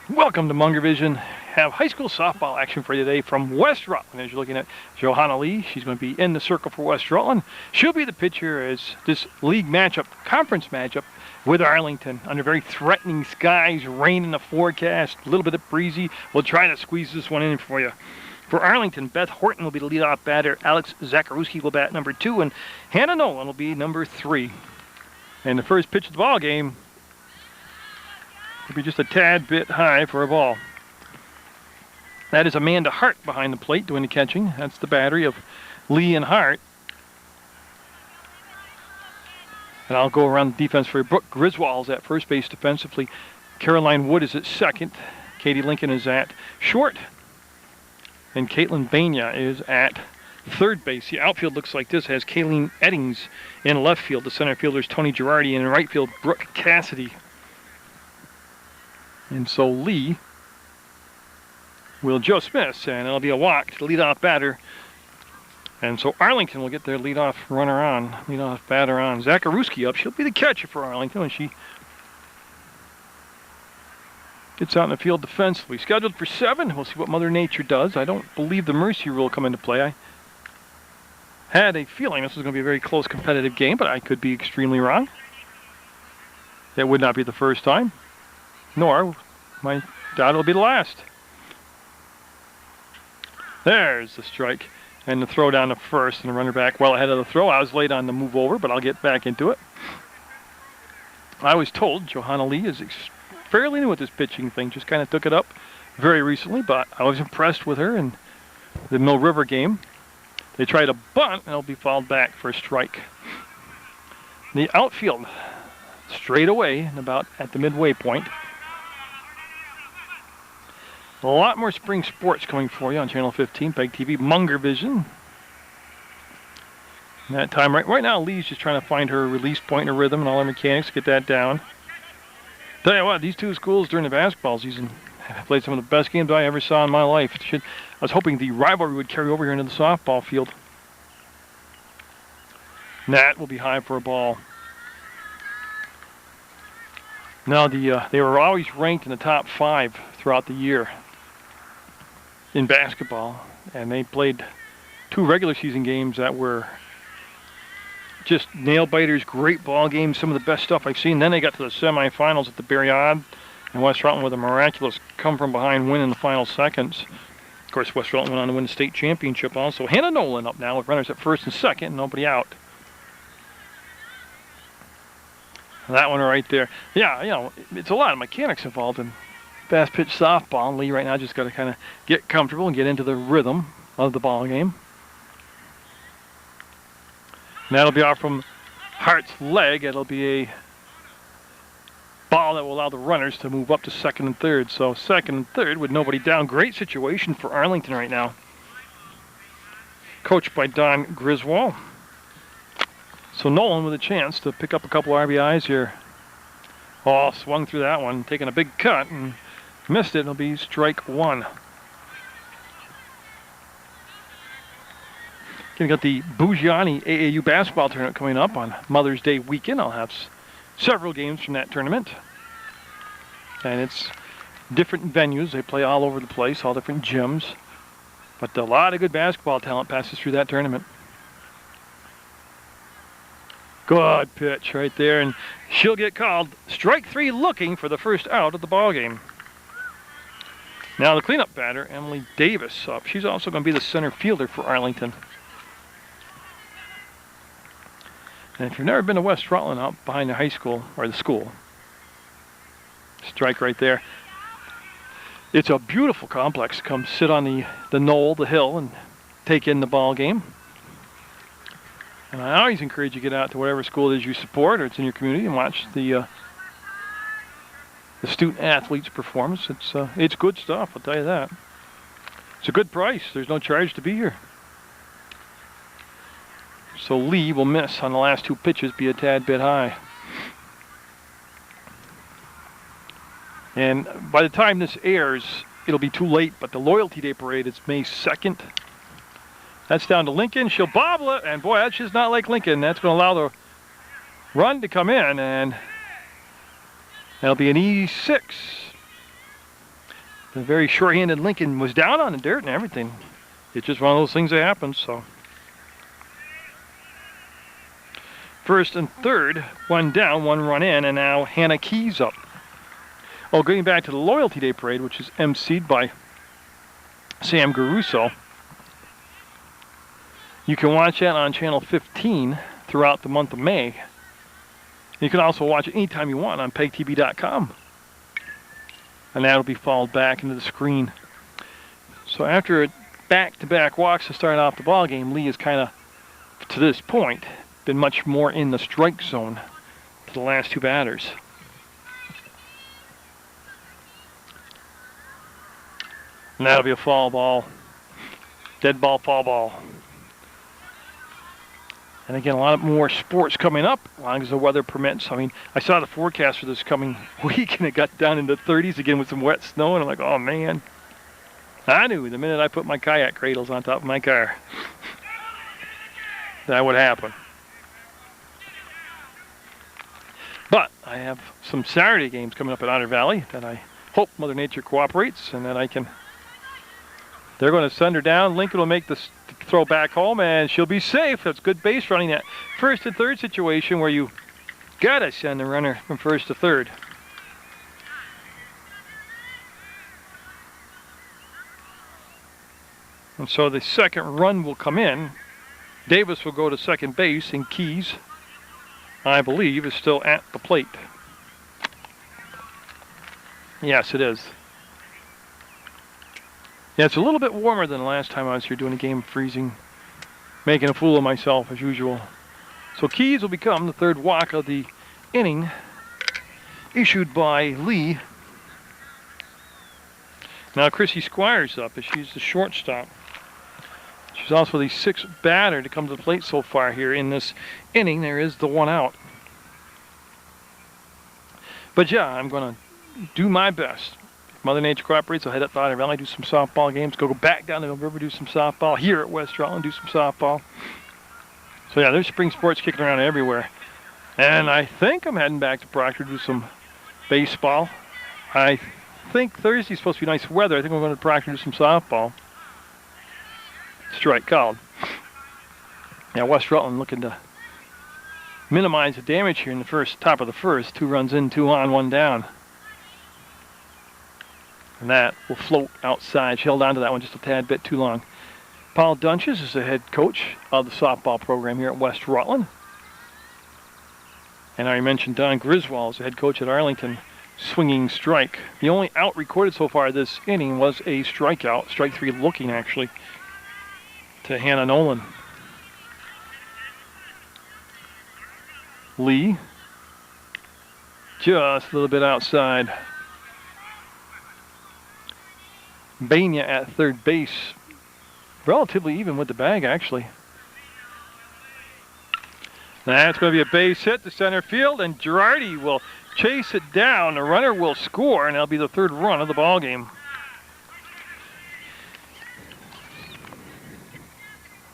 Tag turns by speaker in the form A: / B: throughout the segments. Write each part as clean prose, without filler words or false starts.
A: Welcome to Munger Vision. Have high school softball action for you today from West Rutland. As you're looking at Johanna Lee, she's going to be in the circle for West Rutland. She'll be the pitcher as this league matchup, conference matchup with Arlington under very threatening skies, rain in the forecast, a little bit of breezy. We'll try to squeeze this one in for you. For Arlington, Beth Horton will be the leadoff batter. Alex Zakarewski will bat number 2, and Hannah Nolan will be number 3. And the first pitch of the ball game will be just a tad bit high for a ball. That is Amanda Hart behind the plate doing the catching. That's the battery of Lee and Hart. And I'll go around the defense for you. Brooke Griswold's at first base defensively. Caroline Wood is at second. Katie Lincoln is at short. And Caitlin Banya is at third base. The outfield looks like this. It has Kayleen Eddings in left field. The center fielder is Tony Girardi. And in right field, Brooke Cassidy. And so Lee will just miss, and it'll be a walk to the leadoff batter. And so Arlington will get their leadoff runner on, leadoff batter on. Zakarewski up. She'll be the catcher for Arlington when she gets out in the field defensively. Scheduled for 7. We'll see what Mother Nature does. I don't believe the mercy rule will come into play. I had a feeling this was going to be a very close competitive game, but I could be extremely wrong. That would not be the first time. Nor, my doubt it'll be the last. There's the strike. And the throw down to first, and the runner back well ahead of the throw. I was late on the move over, but I'll get back into it. I was told Johanna Lee is fairly new at this pitching thing. Just kind of took it up very recently, but I was impressed with her in the Mill River game. They tried a bunt, and it'll be fouled back for a strike. The outfield straight away and about at the midway point. A lot more spring sports coming for you on Channel 15, PEGTV, Munger Vision. And that time, right now, Lee's just trying to find her release point and her rhythm and all her mechanics, get that down. Tell you what, these two schools during the basketball season have played some of the best games I ever saw in my life. I was hoping the rivalry would carry over here into the softball field. And that will be high for a ball. Now, they were always ranked in the top 5 throughout the year in basketball, and they played 2 regular season games that were just nail-biters, great ball games, some of the best stuff I've seen. Then they got to the semifinals at the Barry Odd, and West Rutland with a miraculous come-from-behind win in the final seconds. Of course, West Rutland went on to win the state championship also. Hannah Nolan up now with runners at first and second, and nobody out. That one right there. Yeah, it's a lot of mechanics involved in fast pitch softball. And Lee right now just got to kind of get comfortable and get into the rhythm of the ball game. And that'll be off from Hart's leg. It'll be a ball that will allow the runners to move up to second and third. So second and third with nobody down. Great situation for Arlington right now. Coached by Don Griswold. So Nolan with a chance to pick up a couple RBIs here. Oh, swung through that one, taking a big cut and missed it. It'll be strike 1. Gonna got the Bougiani AAU basketball tournament coming up on Mother's Day weekend. I'll have several games from that tournament. And it's different venues. They play all over the place, all different gyms. But a lot of good basketball talent passes through that tournament. Good pitch right there, and she'll get called. Strike 3 looking for the first out of the ball game. Now the cleanup batter, Emily Davis, up. She's also going to be the center fielder for Arlington. And if you've never been to West Rutland, out behind the high school, or the school, strike right there. It's a beautiful complex. Come sit on the knoll, the hill, and take in the ball game. And I always encourage you to get out to whatever school it is you support or it's in your community and watch the student athletes' performance. It's good stuff, I'll tell you that. It's a good price. There's no charge to be here. So Lee will miss on the last 2 pitches, be a tad bit high. And by the time this airs, it'll be too late, but the Loyalty Day Parade is May 2nd. That's down to Lincoln. She'll bobble it, and boy, that's just not like Lincoln. That's going to allow the run to come in, and that'll be an E6. The very short-handed Lincoln was down on the dirt and everything. It's just one of those things that happens, so. First and third, one down, one run in, and now Hannah Keys up. Oh, getting back to the Loyalty Day Parade, which is emceed by Sam Garuso. You can watch that on Channel 15 throughout the month of May. You can also watch it anytime you want on PEGTV.com. And that'll be followed back into the screen. So after back-to-back walks to start off the ball game, Lee has kind of, to this point, been much more in the strike zone to the last two batters. And that'll be a foul ball. Dead ball, foul ball. And again, a lot more sports coming up, as long as the weather permits. I mean, I saw the forecast for this coming week, and it got down into the 30s again with some wet snow, and I'm like, oh, man. I knew the minute I put my kayak cradles on top of my car, that would happen. But I have some Saturday games coming up at Otter Valley that I hope Mother Nature cooperates, and that I can... They're going to send her down. Lincoln will make the throw back home, and she'll be safe. That's good base running. That first and third situation where you got to send the runner from first to third. And so the second run will come in. Davis will go to second base, and Keys, I believe, is still at the plate. Yes, it is. Yeah, it's a little bit warmer than the last time I was here doing a game, freezing, making a fool of myself as usual. So Keys will become the third walk of the inning, issued by Lee. Now Chrissy Squires up, as she's the shortstop. She's also the sixth batter to come to the plate so far here in this inning. There is the one out. But yeah, I'm going to do my best. Mother Nature cooperates, I'll head up to Otter Valley, do some softball games, go back down to the river, do some softball. Here at West Rutland, do some softball. So yeah, there's spring sports kicking around everywhere. And I think I'm heading back to Proctor to do some baseball. I think Thursday's supposed to be nice weather. I think we're going to Proctor to do some softball. Strike called. Yeah, West Rutland looking to minimize the damage here in the top of the first. 2 runs in, 2 on, 1 down. And that will float outside. She held on to that one just a tad bit too long. Paul Dunches is the head coach of the softball program here at West Rutland. And I already mentioned Don Griswold is the head coach at Arlington, swinging strike. The only out recorded so far this inning was a strikeout, strike 3 looking actually, to Hannah Nolan. Lee, just a little bit outside. Bania at third base, relatively even with the bag actually. That's going to be a base hit to center field, and Girardi will chase it down. The runner will score, and that'll be the third run of the ball game.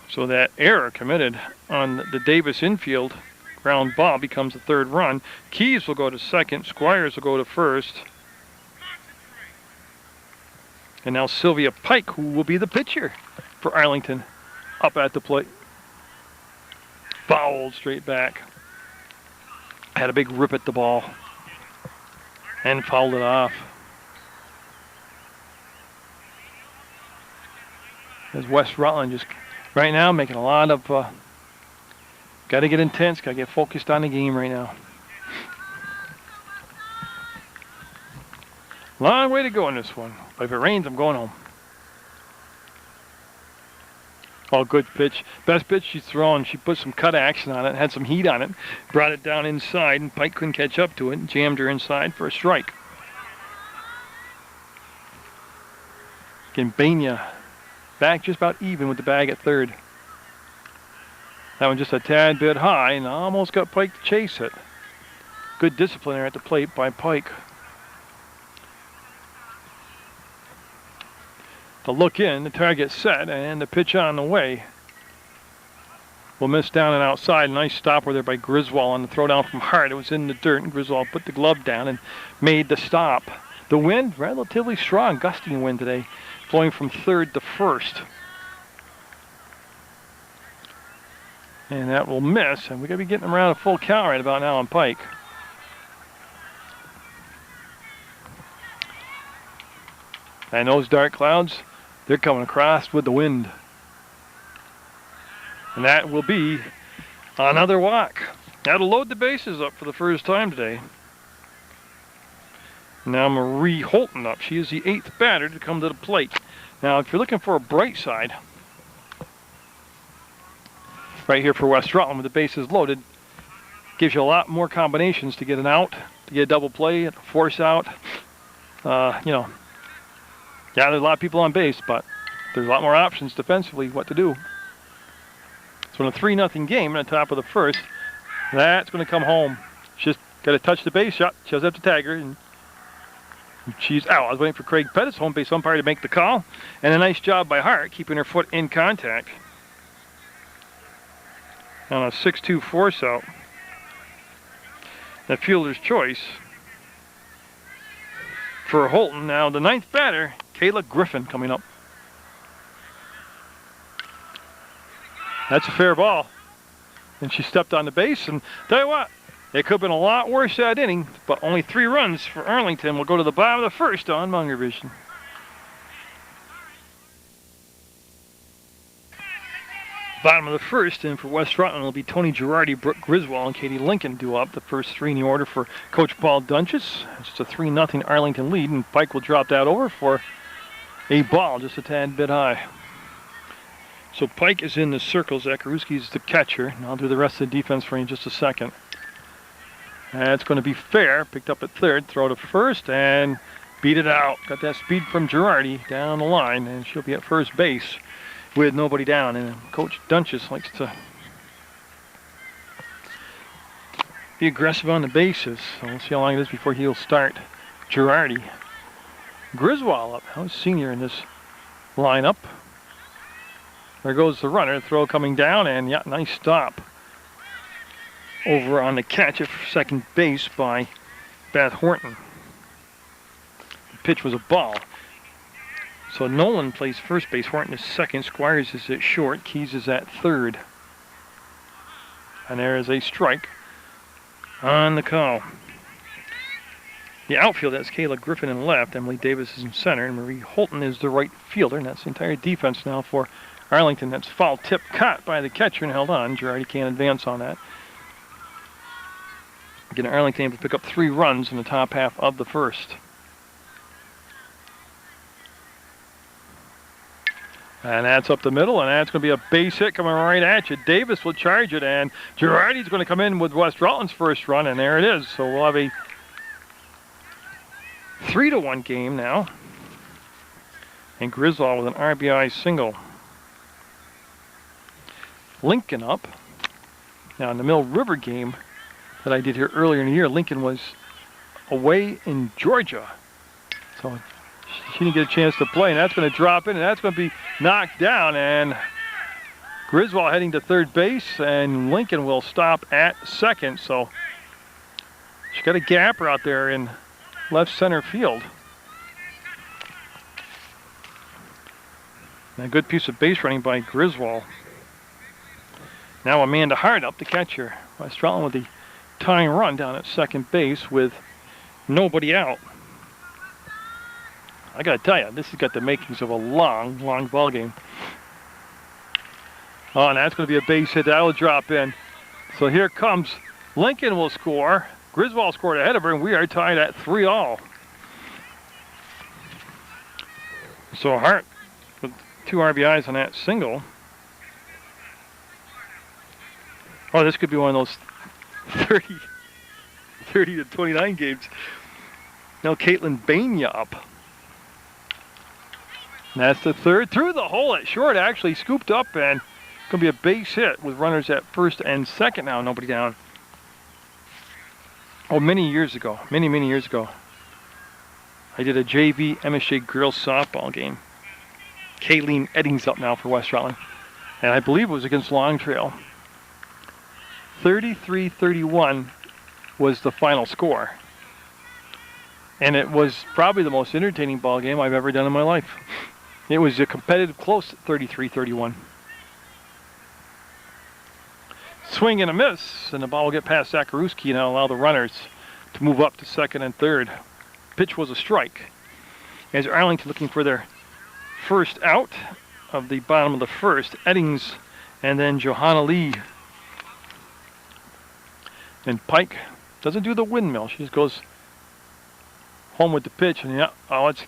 A: So that error committed on the Davis infield ground ball becomes the third run. Keys will go to second, Squires will go to first. And now Sylvia Pike, who will be the pitcher for Arlington, up at the plate. Fouled straight back. Had a big rip at the ball. And fouled it off. As West Rutland just right now making a lot of... got to get intense, got to get focused on the game right now. Long way to go in this one. But if it rains, I'm going home. Oh, good pitch. Best pitch she's thrown. She put some cut action on it, had some heat on it, brought it down inside, and Pike couldn't catch up to it, and jammed her inside for a strike. Again, Bania back just about even with the bag at third. That one just a tad bit high, and almost got Pike to chase it. Good discipline there at the plate by Pike. The look in, the target set, and the pitch on the way. Will miss down and outside. Nice stopper there by Griswold on the throw down from Hart. It was in the dirt, and Griswold put the glove down and made the stop. The wind, relatively strong, gusting wind today, blowing from third to first. And that will miss, and we're going to be getting around a full count right about now on Pike. And those dark clouds, they're coming across with the wind. And that will be another walk. That'll load the bases up for the first time today. Now Marie Holton up. She is the 8th batter to come to the plate. Now if you're looking for a bright side, right here for West Rutland with the bases loaded, gives you a lot more combinations to get an out, to get a double play, a force out. You know, yeah, there's a lot of people on base, but there's a lot more options defensively what to do. So in a 3-0 game in the top of the first, that's going to come home. She's got to touch the base shot. She doesn't have to tag her, and she's out. I was waiting for Craig Pettis, home base umpire, to make the call. And a nice job by Hart, keeping her foot in contact. On a 6-2 force out. The fielder's choice for Holton. Now the 9th batter, Kayla Griffin, coming up. That's a fair ball. And she stepped on the base, and tell you what, it could have been a lot worse that inning, but only 3 runs for Arlington. We'll go to the bottom of the first on Munger Vision. Bottom of the first, and for West Rutland will be Tony Girardi, Brooke Griswold, and Katie Lincoln due up. The first 3 in the order for Coach Paul Dunches. It's just a 3-0 Arlington lead, and Pike will drop that over for a ball just a tad bit high. So Pike is in the circle. Zakarewski is the catcher, and I'll do the rest of the defense for you in just a second. That's going to be fair. Picked up at third, throw to first, and beat it out. Got that speed from Girardi down the line, and she'll be at first base with nobody down. And Coach Dunches likes to be aggressive on the bases. So we'll see how long it is before he'll start Girardi. Griswold up, now senior in this lineup. There goes the runner, throw coming down, and yeah, nice stop over on the catch at second base by Beth Horton. The pitch was a ball. So Nolan plays first base, Horton is second, Squires is at short, Keys is at third. And there is a strike on the call. The outfield, that's Kayla Griffin in left, Emily Davis is in center, and Marie Holton is the right fielder, and that's the entire defense now for Arlington. That's foul tip caught by the catcher and held on. Girardi can't advance on that. Again, Arlington able to pick up 3 runs in the top half of the first. And that's up the middle, and that's going to be a base hit coming right at you. Davis will charge it, and Girardi's going to come in with West Rutland's first run, and there it is. So we'll have a 3-1 game now. And Griswold with an RBI single. Lincoln up. Now in the Mill River game that I did here earlier in the year, Lincoln was away in Georgia. So she didn't get a chance to play, and that's going to drop in, and that's going to be knocked down, and Griswold heading to third base, and Lincoln will stop at second. So she's got a gapper out there in left center field. And a good piece of base running by Griswold. Now Amanda Hart up, the catcher. West Rutland with the tying run down at second base with nobody out. I gotta tell you, this has got the makings of a long, long ball game. Oh, and that's gonna be a base hit. That'll drop in. So here comes Lincoln will score. Griswold scored ahead of her, and we are tied at 3-all. So Hart with 2 RBIs on that single. Oh, this could be one of those 30 to 29 games. Now Caitlin Bania up. And that's the third. Through the hole at short, actually scooped up, and going to be a base hit with runners at first and second now, nobody down. Oh, many years ago, many years ago, I did a JV MSJ girls softball game. Kayleen Eddings up now for West Rutland. And I believe it was against Long Trail. 33-31 was the final score. And it was probably the most entertaining ball game I've ever done in my life. It was a competitive close 33-31. Swing and a miss, and the ball will get past Zakaruski and allow the runners to move up to second and third. Pitch was a strike. As Arlington looking for their first out of the bottom of the first. Eddings and then Johanna Lee. And Pike doesn't do the windmill. She just goes home with the pitch. And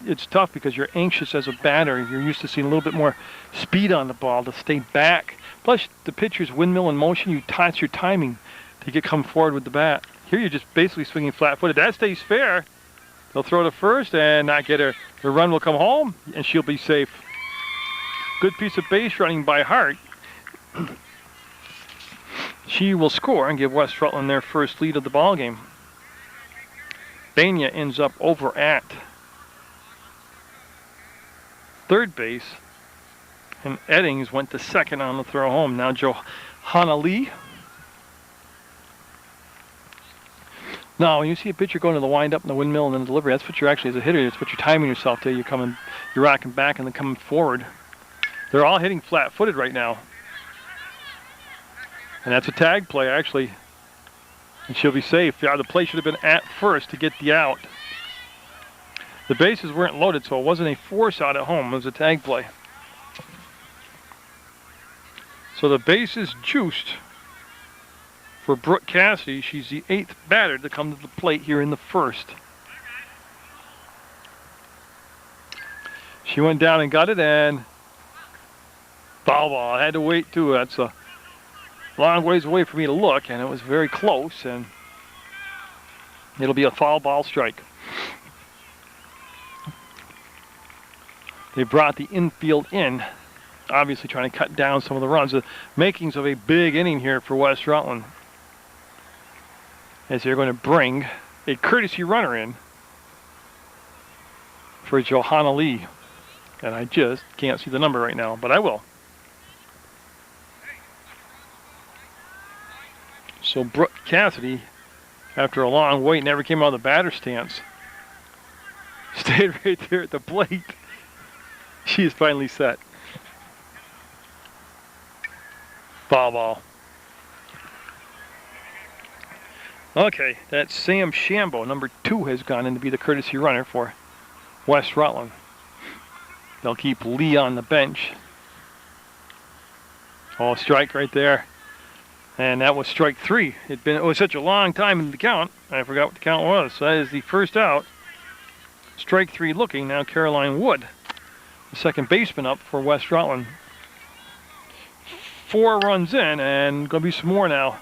A: it's tough because you're anxious as a batter. You're used to seeing a little bit more speed on the ball to stay back. Plus, the pitcher's windmill in motion, you touch your timing to come forward with the bat. Here you're just basically swinging flat-footed. That stays fair. They'll throw to first and not get her. The run will come home, and she'll be safe. Good piece of base running by Hart. She will score and give West Rutland their first lead of the ball game. Banya ends up over at third base, and Eddings went to second on the throw home. Now Johanna Lee. Now, when you see a pitcher going to the windup and the windmill and then the delivery, that's what you're actually, as a hitter, that's what you're timing yourself to. You're rocking back and then coming forward. They're all hitting flat-footed right now. And that's a tag play, actually. And she'll be safe. Yeah, the play should have been at first to get the out. The bases weren't loaded, so it wasn't a force out at home. It was a tag play. So the base is juiced for Brooke Cassidy. She's the 8th batter to come to the plate here in the first. She went down and got it, and foul ball. I had to wait too. That's a long ways away for me to look, and it was very close, and it'll be a foul ball strike. They brought the infield in, obviously trying to cut down some of the runs. The makings of a big inning here for West Rutland, as they're going to bring a courtesy runner in for Johanna Lee. And I just can't see the number right now, but I will. So Brooke Cassidy, after a long wait, never came out of the batter stance. Stayed right there at the plate. She is finally set. Foul ball. Okay, that's Sam Shambo. Number 2 has gone in to be the courtesy runner for West Rutland. They'll keep Lee on the bench. Oh, strike right there. And that was strike 3. It was such a long time in the count, I forgot what the count was. So that is the first out. Strike 3 looking. Now Caroline Wood, the second baseman, up for West Rutland. 4 runs in, and going to be some more now.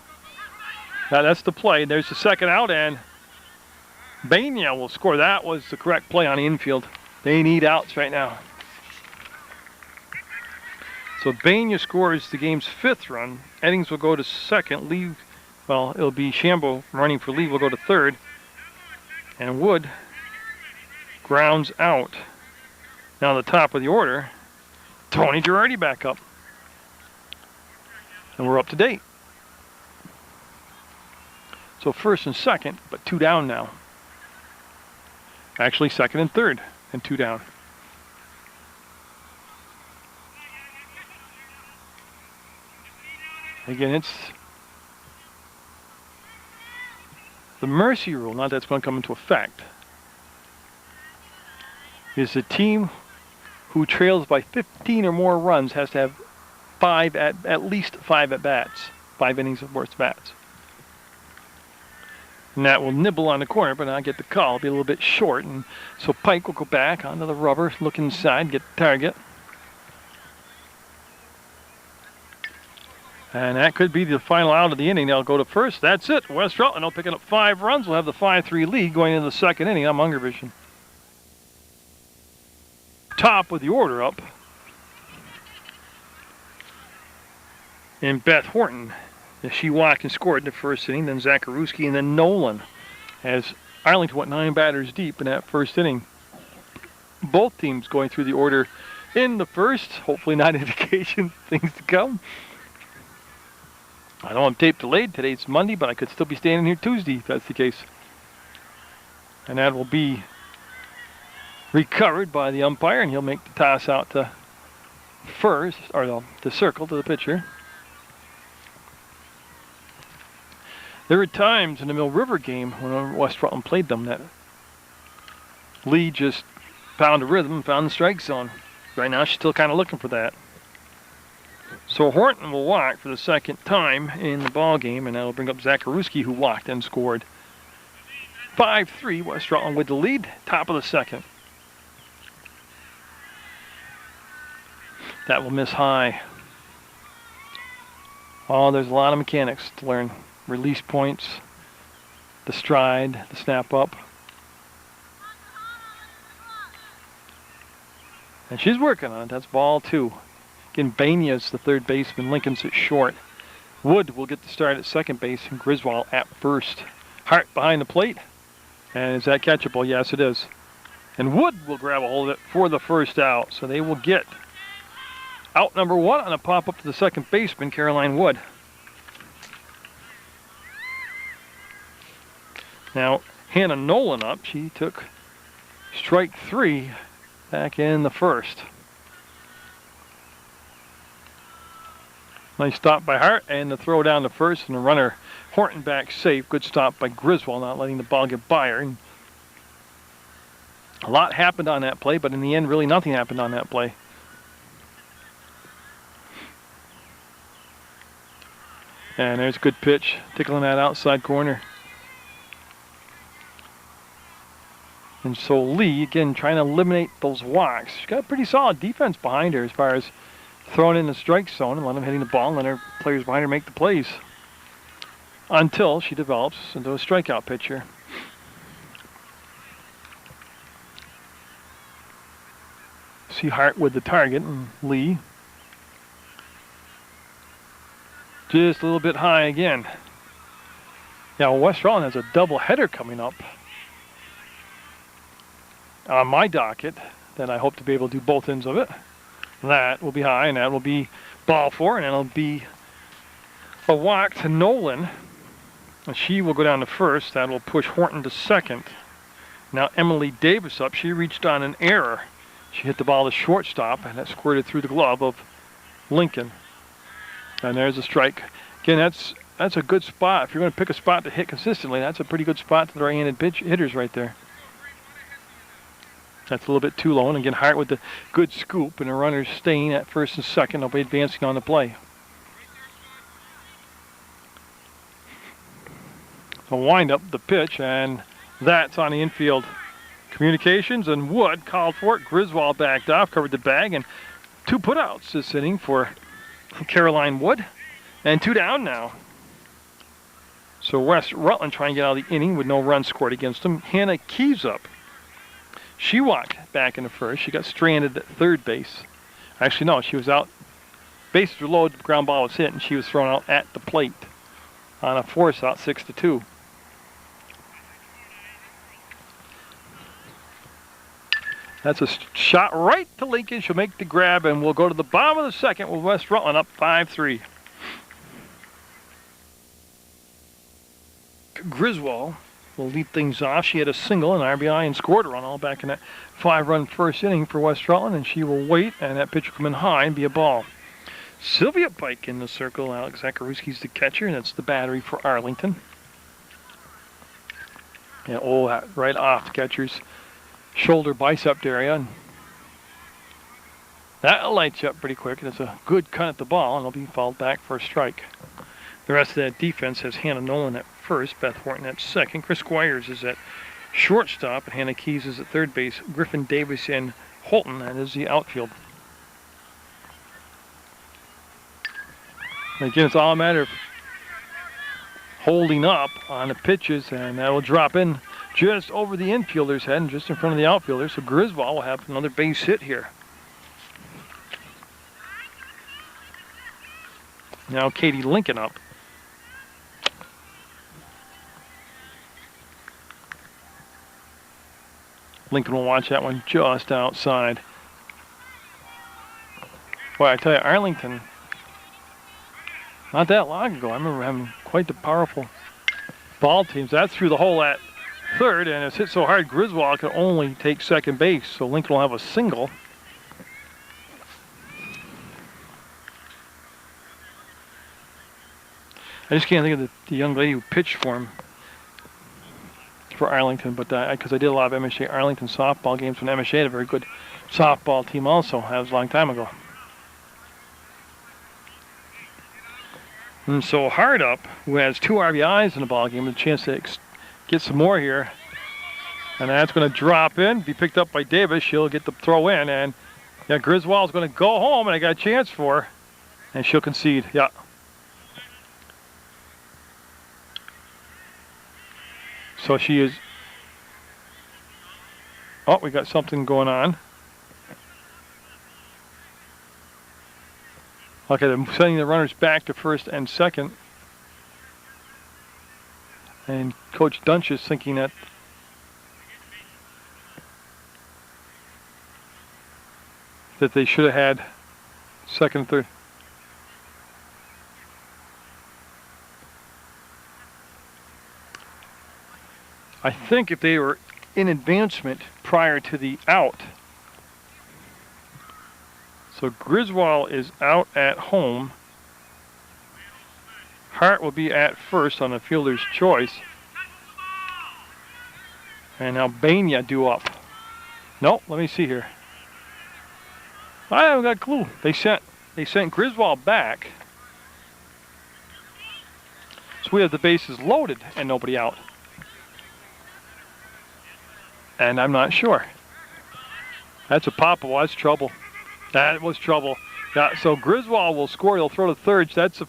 A: That's the play. There's the second out, and Banya will score. That was the correct play on the infield. They need outs right now. So Banya scores the game's 5th run. Eddings will go to second. Lee, well, it'll be Shambo running for Lee will go to third. And Wood grounds out. Now the top of the order, Tony Girardi back up. And we're up to date. So first and second, but 2 down now. Actually second and third, and 2 down. Again, it's the mercy rule, now that's going to come into effect, is the team who trails by 15 or more runs has to have at least 5 at-bats, 5 innings of worth bats. And that will nibble on the corner, but not get the call. It'll be a little bit short, and so Pike will go back onto the rubber, look inside, get the target. And that could be the final out of the inning. They'll go to first. That's it. West Rutland will picking up 5 runs. We'll have the 5-3 lead going into the second inning. I'm Munger Vision. Top with the order up. And Beth Horton, she walked and scored in the first inning. Then Zakaruski and then Nolan, as Arlington went 9 batters deep in that first inning. Both teams going through the order in the first. Hopefully not indication things to come. I know I'm tape delayed. Today's Monday, but I could still be standing here Tuesday if that's the case. And that will be recovered by the umpire, and he'll make the toss out to first, or the circle to the pitcher. There were times in the Mill River game when West Rutland played them that Lee just found a rhythm and found the strike zone. Right now she's still kind of looking for that. So Horton will walk for the second time in the ball game, and that'll bring up Zakaruski, who walked and scored. 5-3, West Rutland with the lead, top of the second. That will miss high. Oh, there's a lot of mechanics to learn. Release points, the stride, the snap up. And she's working on it. That's ball 2. Again, Banya's the third baseman. Lincoln's at short. Wood will get the start at second base, and Griswold at first. Hart behind the plate. And is that catchable? Yes, it is. And Wood will grab a hold of it for the first out. So they will get out number 1 on a pop-up to the second baseman, Caroline Wood. Now, Hannah Nolan up. She took strike 3 back in the first. Nice stop by Hart, and the throw down to first, and the runner Horton back safe. Good stop by Griswold, not letting the ball get by her. And a lot happened on that play, but in the end, really nothing happened on that play. And there's a good pitch, tickling that outside corner. And so Lee, again, trying to eliminate those walks. She's got a pretty solid defense behind her as far as throwing in the strike zone and letting them hitting the ball and letting her players behind her make the plays. Until she develops into a strikeout pitcher. See Hart with the target, and Lee just a little bit high again. Now West Rutland has a double header coming up on my docket that I hope to be able to do both ends of it. That will be high, and that will be ball 4, and that'll be a walk to Nolan. And she will go down to first. That will push Horton to second. Now Emily Davis up. She reached on an error. She hit the ball to shortstop, and that squirted through the glove of Lincoln. And there's a strike. Again, that's a good spot. If you're going to pick a spot to hit consistently, that's a pretty good spot to the right-handed hitters right there. That's a little bit too low. And again, Hart with the good scoop, and the runners staying at first and second. They'll be advancing on the play. So wind up the pitch, and that's on the infield. Communications, and Wood called for it. Griswold backed off, covered the bag, and 2 putouts this inning for Caroline Wood. And 2 down now. So West Rutland trying to get out of the inning with no runs scored against them. Hannah Keys up. She walked back in the first. She got stranded at third base. Actually, no, she was out. Bases were loaded, the ground ball was hit, and she was thrown out at the plate on a force out, 6-2. That's a shot right to Lincoln. She'll make the grab, and we'll go to the bottom of the second with West Rutland up 5-3. Griswold will lead things off. She had a single, an RBI, and scored a run all back in that 5-run first inning for West Rutland, and she will wait, and that pitch will come in high and be a ball. Sylvia Pike in the circle. Alex Zakaruski's the catcher, and that's the battery for Arlington. Yeah, right off the catcher's shoulder bicep area. And that lights you up pretty quick. It's a good cut at the ball, and it'll be fouled back for a strike. The rest of that defense has Hannah Nolan at first, Beth Horton at second. Chris Squires is at shortstop, and Hannah Keys is at third base. Griffin Davis and Holton, that is the outfield. Again, it's all a matter of holding up on the pitches, and that will drop in just over the infielder's head and just in front of the outfielder. So Griswold will have another base hit here. Now Katie Lincoln up. Lincoln will watch that one just outside. Boy, I tell you, Arlington, not that long ago, I remember having quite the powerful ball teams. That threw the hole at third, and it's hit so hard Griswold can only take second base, so Lincoln will have a single. I just can't think of the young lady who pitched for him, for Arlington, but because I did a lot of MSA Arlington softball games when MSA had a very good softball team also. That was a long time ago. And so Hardup, who has 2 RBIs in the ball game, has a chance to get some more here. And that's going to drop in, be picked up by Davis. She'll get the throw in, and yeah, Griswold's going to go home, and I got a chance for her, and she'll concede. Yeah. So she is. Oh, we got something going on. Okay, they're sending the runners back to first and second. And Coach Dunch is thinking that they should have had second and third. I think if they were in advancement prior to the out. So Griswold is out at home. Hart will be at first on the fielder's choice. And now Bania due up. Nope, let me see here. I haven't got a clue. They sent Griswold back. So we have the bases loaded and nobody out. And I'm not sure. That's a pop. Well, that's trouble. That was trouble. Yeah, so Griswold will score. He'll throw to third. That's a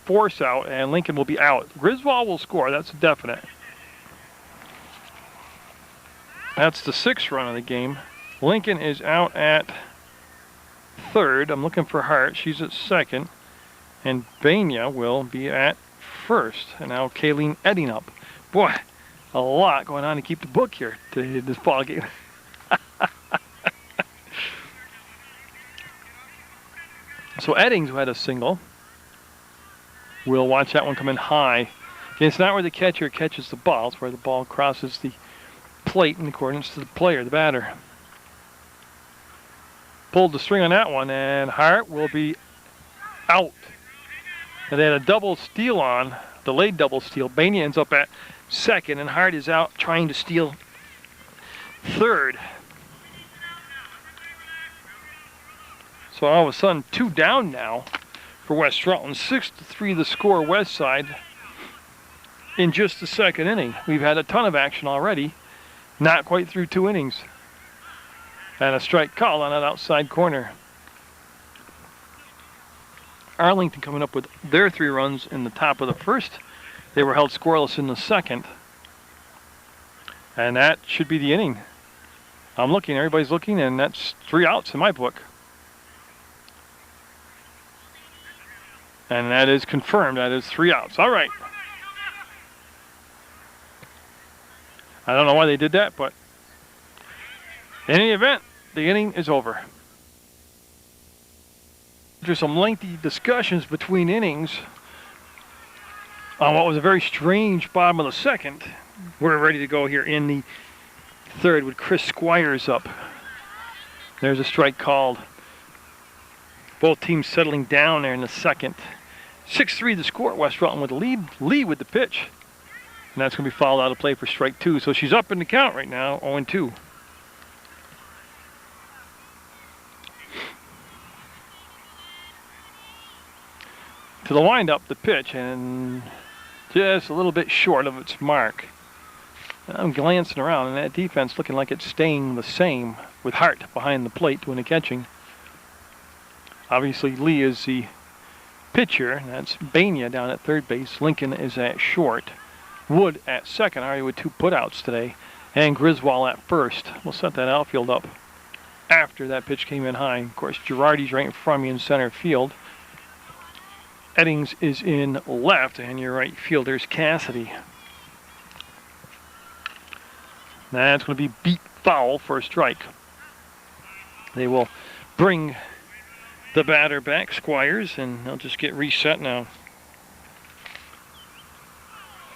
A: force out, and Lincoln will be out. Griswold will score. That's a definite. That's the 6th run of the game. Lincoln is out at third. I'm looking for Hart. She's at second. And Bania will be at first. And now Kayleen Edding up. Boy, a lot going on to keep the book here to this ball game. So Eddings, who had a single, will watch that one come in high. And it's not where the catcher catches the ball. It's where the ball crosses the plate in accordance to the player, the batter. Pulled the string on that one, and Hart will be out. And they had a double steal on, delayed double steal. Bania ends up at second, and Hart is out trying to steal third. So all of a sudden, 2 down now for West Rutland. 6-3 the score, West Side, in just the 2nd inning. We've had a ton of action already, not quite through 2 innings. And a strike call on that outside corner. Arlington coming up with their 3 runs in the top of the 1st. They were held scoreless in the 2nd. And that should be the inning. I'm looking, everybody's looking, and that's 3 outs in my book. And that is confirmed. That is 3 outs. All right. I don't know why they did that, but in any event, the inning is over. After some lengthy discussions between innings on what was a very strange bottom of the 2nd, we're ready to go here in the 3rd with Chris Squires up. There's a strike called. Both teams settling down there in the 2nd. 6-3 the score. West Rutland with the lead with the pitch. And that's going to be fouled out of play for strike 2. So she's up in the count right now, 0-2. To the windup, the pitch, and just a little bit short of its mark. I'm glancing around, and that defense looking like it's staying the same with Hart behind the plate doing the catching. Obviously, Lee is the pitcher, and that's Bania down at third base. Lincoln is at short. Wood at second, already with 2 putouts today. And Griswold at first. We'll set that outfield up after that pitch came in high. Of course, Girardi's right in front of me in center field. Eddings is in left, and your right fielder's Cassidy. That's going to be beat foul for a strike. They will bring the batter back, Squires, and they'll just get reset now.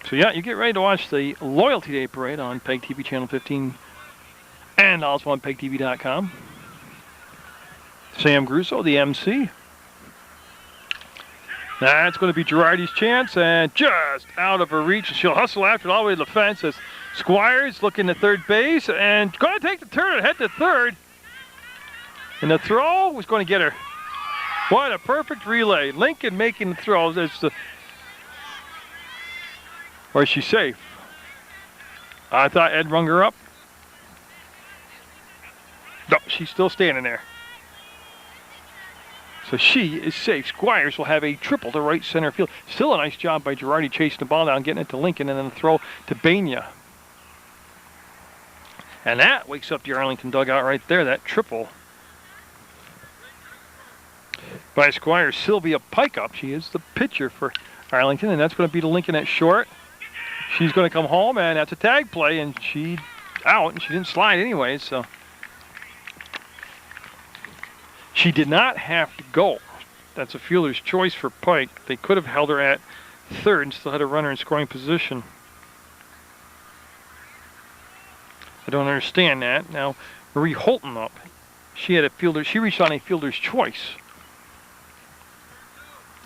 A: So yeah, you get ready to watch the Loyalty Day Parade on PEGTV Channel 15 and also on PEGTV.com. Sam Grusso, the MC. That's going to be Girardi's chance, and just out of her reach. She'll hustle after it all the way to the fence as Squires looking at third base and going to take the turn ahead to third. And the throw was going to get her. What a perfect relay. Lincoln making the throw. Or is she safe? I thought Ed rung her up. No, she's still standing there. So she is safe. Squires will have a triple to right center field. Still a nice job by Girardi chasing the ball down, getting it to Lincoln, and then a throw to Bania. And that wakes up the Arlington dugout right there, that triple. By Squires, Sylvia Pickup. She is the pitcher for Arlington, and that's going to be to Lincoln at short. She's going to come home, and that's a tag play, and she out, and she didn't slide anyway, so. She did not have to go. That's a fielder's choice for Pike. They could have held her at third and still had a runner in scoring position. I don't understand that. Now, Marie Holton up. She had a fielder. She reached on a fielder's choice.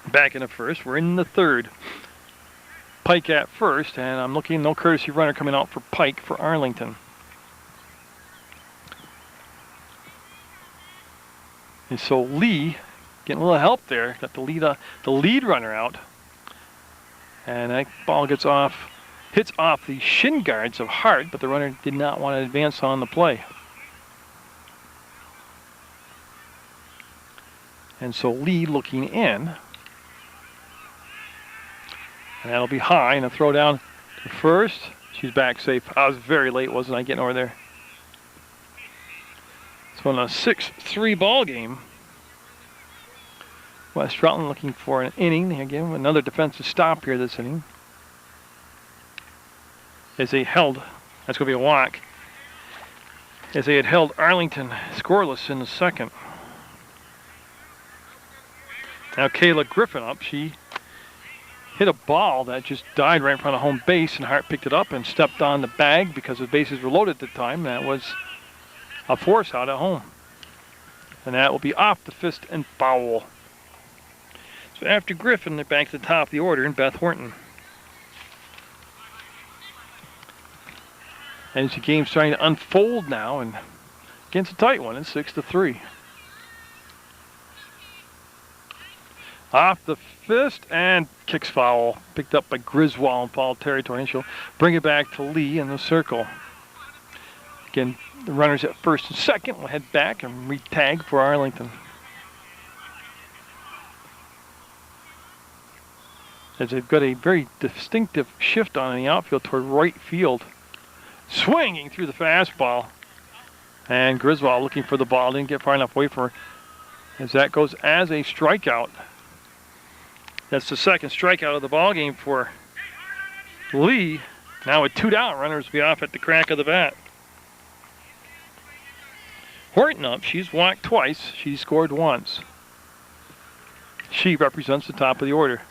A: Back in the first. We're in the third. Pike at first, and I'm looking, no courtesy runner coming out for Pike for Arlington. And so Lee getting a little help there. Got the lead runner out. And that ball gets off, hits off the shin guards of Hart, but the runner did not want to advance on the play. And so Lee looking in. And that'll be high, and a throw down to first. She's back safe. I was very late, wasn't I, getting over there? So in a 6-3 ball game, West Rutland looking for an inning. Again, another defensive stop here this inning. As they held, that's going to be a walk, as they had held Arlington scoreless in the second. Now Kayla Griffin up. She hit a ball that just died right in front of home base, and Hart picked it up and stepped on the bag because the bases were loaded at the time. That was a force out at home. And that will be off the fist and foul. So after Griffin, they're back to the top of the order in Beth Horton. And as the game's starting to unfold now, and against a tight one, it's 6-3. Off the fist and kicks foul. Picked up by Griswold in foul territory, and she'll bring it back to Lee in the circle. Again, the runners at first and second will head back and re-tag for Arlington. As they've got a very distinctive shift on in the outfield toward right field. Swinging through the fastball. And Griswold looking for the ball. Didn't get far enough away from her. As that goes as a strikeout. That's the second strikeout of the ball game for Lee. Now with 2 down, runners will be off at the crack of the bat. Horton up. She's walked twice. She's scored once. She represents the top of the order.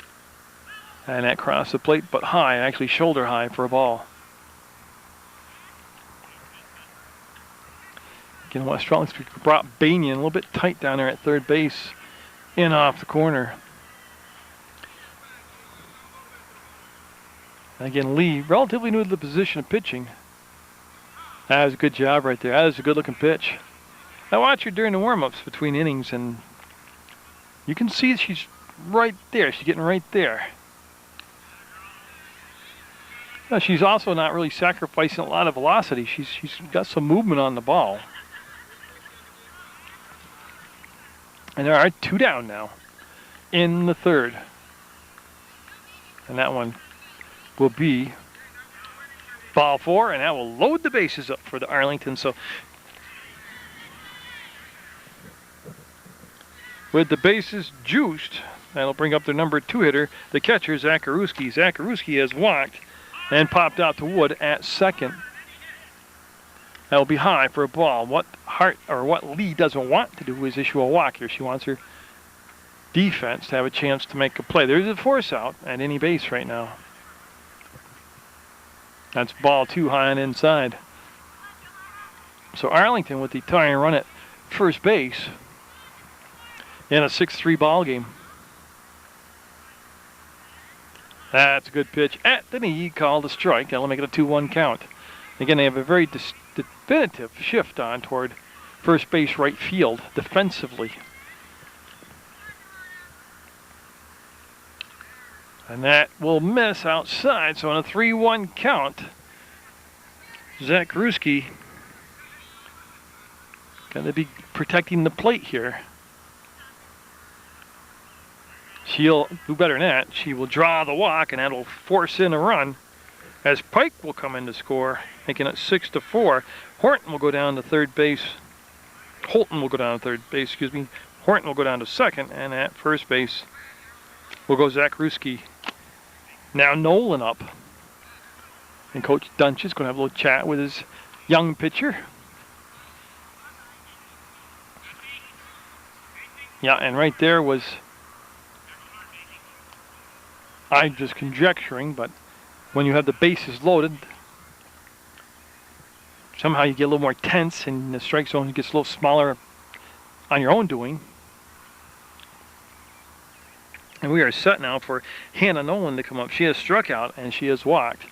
A: And that crossed the plate, but high, actually shoulder high for a ball. Again, West Rutland brought Banian a little bit tight down there at third base, in off the corner. And again, Lee, relatively new to the position of pitching. That was a good job right there. That was a good-looking pitch. I watched her during the warm-ups between innings, and you can see she's right there. She's getting right there. Now, she's also not really sacrificing a lot of velocity. She's got some movement on the ball. And there are 2 down now in the third. And that one will be ball 4, and that will load the bases up for the Arlington. So with the bases juiced, that'll bring up their number 2 hitter, the catcher, Zacharuski. Zacharuski has walked and popped out to Wood at second. That will be high for a ball. What Lee doesn't want to do is issue a walk here. She wants her defense to have a chance to make a play. There's a force out at any base right now. That's ball 2 high and inside. So Arlington with the tying run at first base in a 6-3 ball game. That's a good pitch at the knee, called a strike. That'll make it a 2-1 count. Again, they have a very definitive shift on toward first base right field defensively. And that will miss outside, so on a 3-1 count, Zach Ruski going to be protecting the plate here. She'll do better than that. She will draw the walk, and that'll force in a run, as Pike will come in to score, making it 6-4. Horton will go down to third base. Holton will go down to third base, excuse me. Horton will go down to second, and at first base will go Zach Ruski. Now Nolan up. And Coach Dunch is going to have a little chat with his young pitcher. Yeah, and right there was, I'm just conjecturing, but when you have the bases loaded, somehow you get a little more tense and the strike zone gets a little smaller on your own doing. And we are set now for Hannah Nolan to come up. She has struck out and she has walked.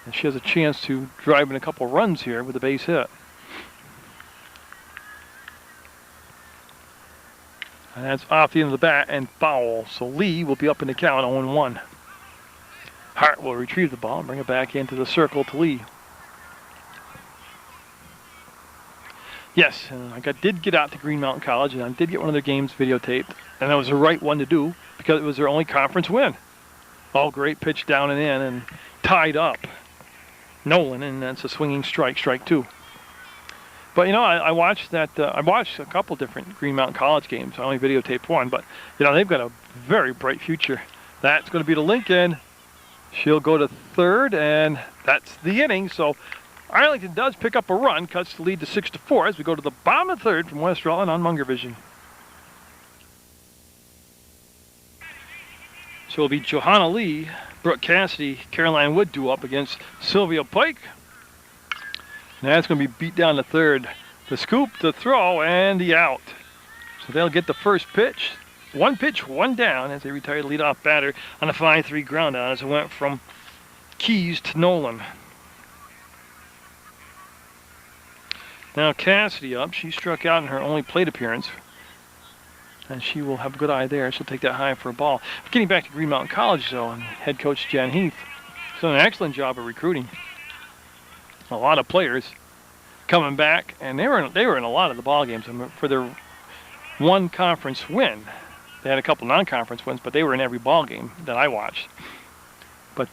A: And she has a chance to drive in a couple runs here with a base hit. And that's off the end of the bat and foul. So Lee will be up in the count 0-1. Hart will retrieve the ball and bring it back into the circle to Lee. Yes, and I did get out to Green Mountain College, and I did get one of their games videotaped, and that was the right one to do because it was their only conference win. All great pitch down and in and tied up Nolan, and that's a swinging strike, strike 2. But you know, I watched that. I watched a couple different Green Mountain College games. I only videotaped one, but you know they've got a very bright future. That's going to be to Lincoln. She'll go to third, and that's the inning. So Arlington does pick up a run, cuts the lead to 6-4 as we go to the bottom of the third from West Rutland on Munger Vision. So it'll be Johanna Lee, Brooke Cassidy, Caroline Wood due up against Sylvia Pike. And that's going to be beat down to third. The scoop, the throw, and the out. So they'll get the first pitch. One pitch, one down as they retire the leadoff batter on a 5-3 ground out as it went from Keys to Nolan. Now Cassidy up. She struck out in her only plate appearance. And she will have a good eye there. She'll take that high for a ball. Getting back to Green Mountain College, though, and head coach Jan Heath has done an excellent job of recruiting. A lot of players coming back, and they were in a lot of the ball games. I mean, for their one conference win, they had a couple non-conference wins, but they were in every ball game that I watched. But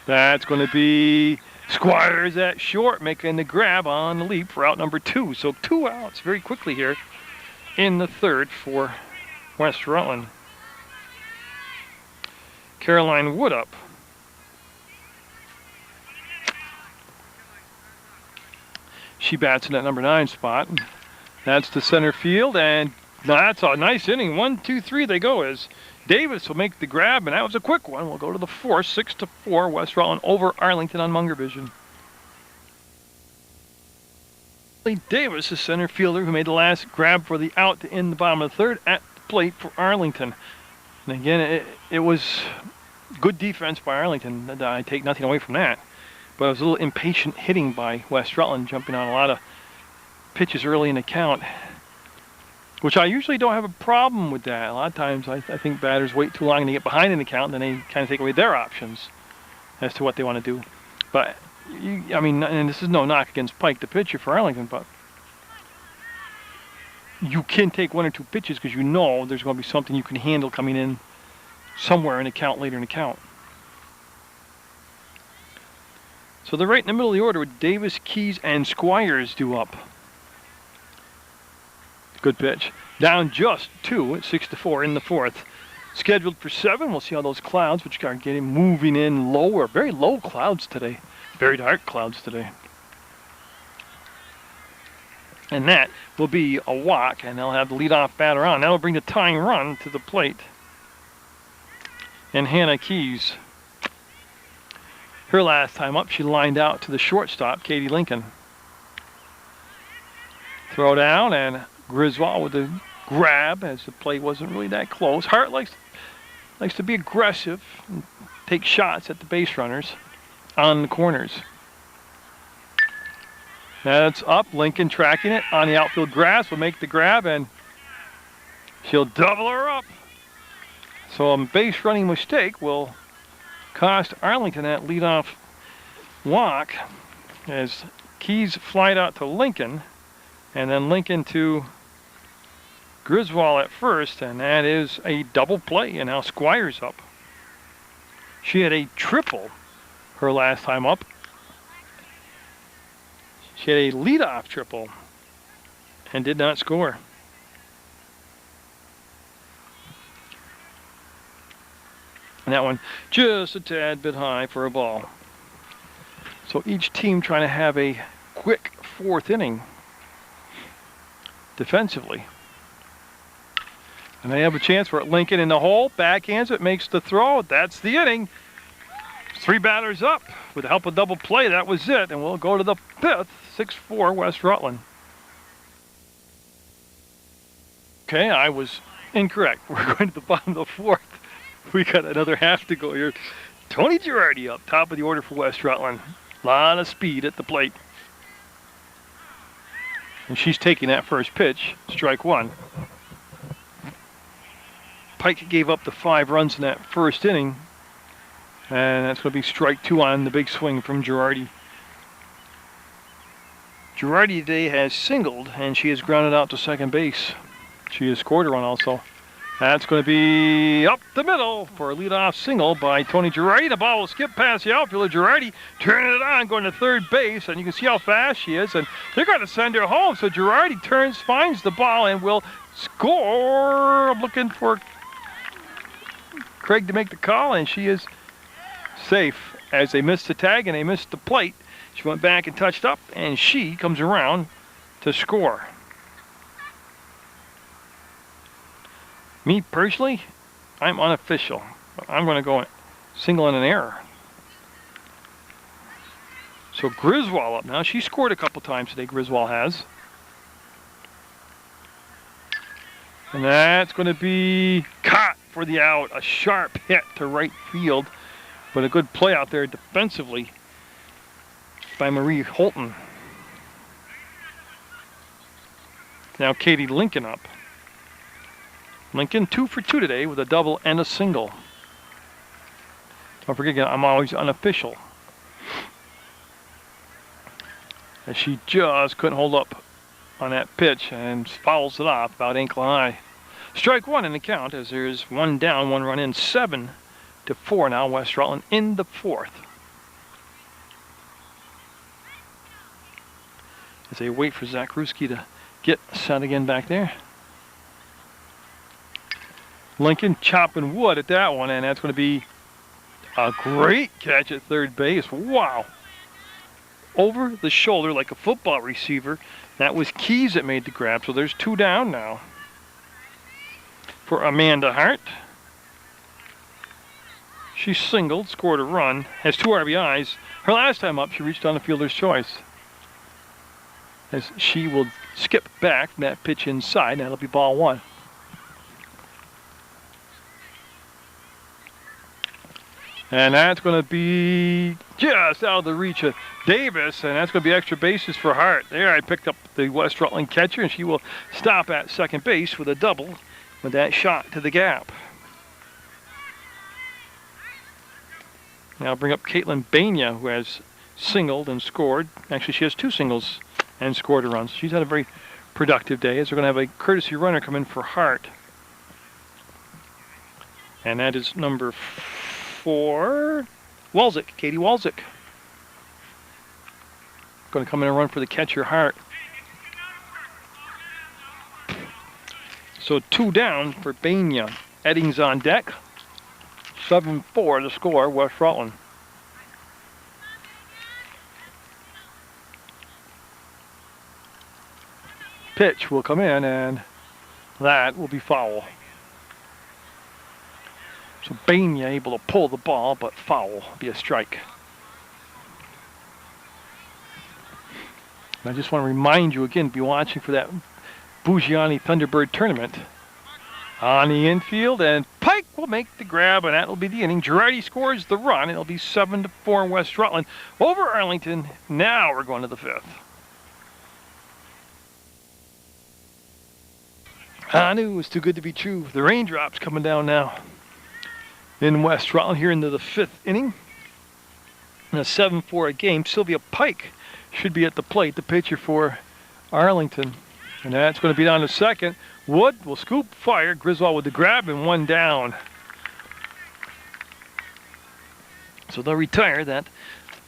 A: that's going to be Squires at short, making the grab on the leap for out number 2. So 2 outs very quickly here in the third for West Rutland. Caroline Wood up. She bats in that number 9 spot. That's to center field, and that's a nice inning. 1, 2, 3 they go as Davis will make the grab, and that was a quick one. We'll go to the 4th, 6-4, West Rutland over Arlington on Munger Vision. Davis, the center fielder who made the last grab for the out to end the bottom of the third at the plate for Arlington. And again, it was good defense by Arlington. I take nothing away from that. But it was a little impatient hitting by West Rutland, jumping on a lot of pitches early in the count, which I usually don't have a problem with that. A lot of times I think batters wait too long to get behind in the count, and then they kind of take away their options as to what they want to do. But, I mean, and this is no knock against Pike, the pitcher for Arlington, but you can take 1 or 2 pitches because you know there's going to be something you can handle coming in somewhere in the count, later in the count. So they're right in the middle of the order with Davis, Keys, and Squires due up. Good pitch. Down just 2 at 6-4 in the 4th. Scheduled for 7. We'll see how those clouds, which are getting moving in lower, very low clouds today. Very dark clouds today. And that will be a walk, and they'll have the leadoff batter on. That'll bring the tying run to the plate. And Hannah Keys. Her last time up, she lined out to the shortstop, Katie Lincoln. Throw down, and Griswold with the grab, as the play wasn't really that close. Hart likes to be aggressive and take shots at the base runners on the corners. That's up. Lincoln tracking it on the outfield grass will make the grab, and she'll double her up. So a base running mistake will cost Arlington that leadoff walk, as Keys flied out to Lincoln, and then Lincoln to Griswold at first, and that is a double play, and now Squire's up. She had a triple her last time up. She had a leadoff triple and did not score. And that one just a tad bit high for a ball. So each team trying to have a quick fourth inning defensively. And they have a chance for it. Lincoln in the hole, backhands it, makes the throw. That's the inning. 3 batters up. With the help of double play, that was it. And we'll go to the 5th, 6-4 West Rutland. Okay, I was incorrect. We're going to the bottom of the 4th. We got another half to go here. Tony Girardi up top of the order for West Rutland. A lot of speed at the plate. And she's taking that first pitch, strike 1. Pike gave up the 5 runs in that first inning. And that's going to be strike 2 on the big swing from Girardi. Girardi today has singled, and she has grounded out to second base. She has scored a run also. That's going to be up the middle for a leadoff single by Tony Girardi. The ball will skip past the outfielder. Girardi turning it on, going to third base, and you can see how fast she is. And they're going to send her home. So Girardi turns, finds the ball, and will score. I'm looking for Craig to make the call, and she is safe as they missed the tag and they missed the plate. She went back and touched up, and she comes around to score. Me personally, I'm unofficial. I'm going to go single and an error. So Griswold up now. She scored a couple times today, Griswold has. And that's going to be caught for the out. A sharp hit to right field. But a good play out there defensively by Marie Holton. Now Katie Lincoln up. Lincoln 2 for 2 today with a double and a single. Don't forget, I'm always unofficial. As she just couldn't hold up on that pitch and fouls it off about ankle high. Strike 1 in the count as there's 1 down, 1 run in, 7-4 now. West Rutland in the 4th. As they wait for Zach Ruski to get set again back there. Lincoln chopping wood at that one, and that's going to be a great catch at third base. Wow. Over the shoulder like a football receiver. That was Keys that made the grab, so there's 2 down now for Amanda Hart. She singled, scored a run, has 2 RBIs. Her last time up, she reached on the fielder's choice. As she will skip back from that pitch inside, and that'll be ball 1. And that's going to be just out of the reach of Davis, and that's going to be extra bases for Hart. There, I picked up the West Rutland catcher, and she will stop at second base with a double with that shot to the gap. Now bring up Caitlin Bania, who has singled and scored. Actually, she has 2 singles and scored a run. So she's had a very productive day, as we're going to have a courtesy runner come in for Hart. And that is number 4, Walczyk, Katie Walczyk. Going to come in and run for the catcher, Hart. So 2 down for Bania. Eddings on deck. 7-4 to score, West Rutland. Pitch will come in, and that will be foul. So Bania able to pull the ball, but foul, be a strike. And I just want to remind you again, be watching for that Buggiani Thunderbird tournament. On the infield, and Pike will make the grab, and that'll be the inning. Girardi scores the run. It'll be 7-4 West Rutland over Arlington. Now we're going to the 5th. I knew it was too good to be true. The raindrops coming down now in West Rutland here into the 5th inning. In a 7-4 game, Sylvia Pike should be at the plate, the pitcher for Arlington. And that's going to be down to second. Wood will scoop, fire. Griswold with the grab, and one down. So they'll retire that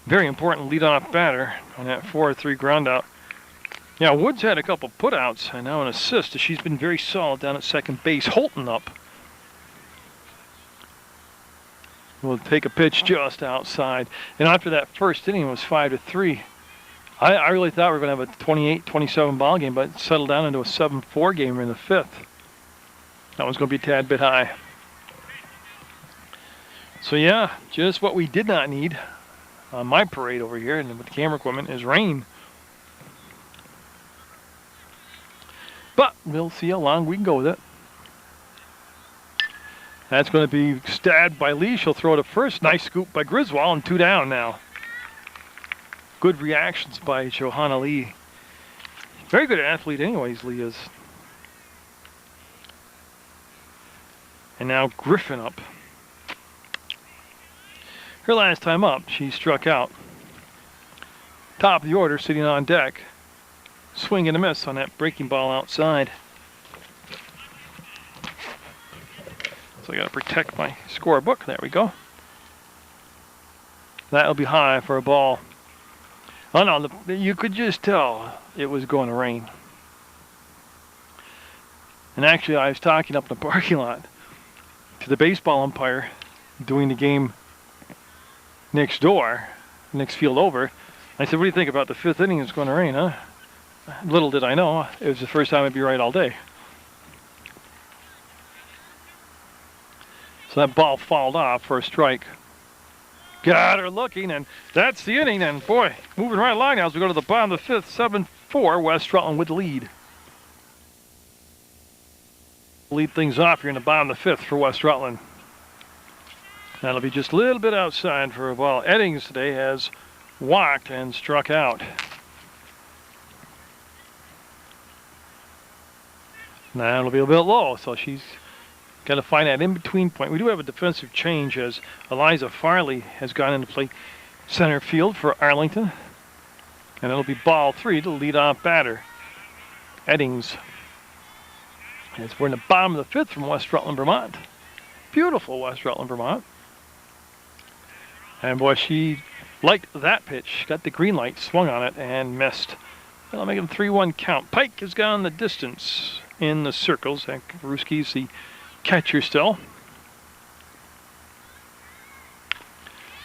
A: very important leadoff batter on that 4-3 ground out. Yeah, Wood's had a couple putouts and now an assist. She's been very solid down at second base. Holton up. Will take a pitch just outside. And after that first inning, it was 5-3. I really thought we were going to have a 28-27 ball game, but it settled down into a 7-4 game in the 5th. That one's going to be a tad bit high. So yeah, just what we did not need on my parade over here and with the camera equipment is rain. But we'll see how long we can go with it. That's going to be stabbed by Lee. She'll throw to first. Nice scoop by Griswold, and 2 down now. Good reactions by Johanna Lee. Very good athlete anyways, Lee is. And now Griffin up. Her last time up, she struck out. Top of the order, sitting on deck. Swing and a miss on that breaking ball outside. So I got to protect my scorebook. There we go. That'll be high for a ball. Oh no, you could just tell it was going to rain. And actually, I was talking up in the parking lot to the baseball umpire doing the game next door, next field over. I said, what do you think about the 5th inning? It's going to rain, huh? Little did I know, it was the first time I'd be right all day. So that ball fouled off for a strike. Got her looking, and that's the inning. And boy, moving right along now as we go to the bottom of the 5th, 7-4, West Rutland with the lead. Lead things off here in the bottom of the 5th for West Rutland. That'll be just a little bit outside for a ball. Eddings today has walked and struck out. Now it'll be a bit low, so she's got to find that in-between point. We do have a defensive change as Eliza Farley has gone into play center field for Arlington. And it'll be ball 3 to lead off batter, Eddings. As we're in the bottom of the 5th from West Rutland, Vermont. Beautiful West Rutland, Vermont. And boy, she liked that pitch. Got the green light, swung on it, and missed. That'll make it a 3-1 count. Pike has gone the distance in the circles. And Ruski's the catcher still.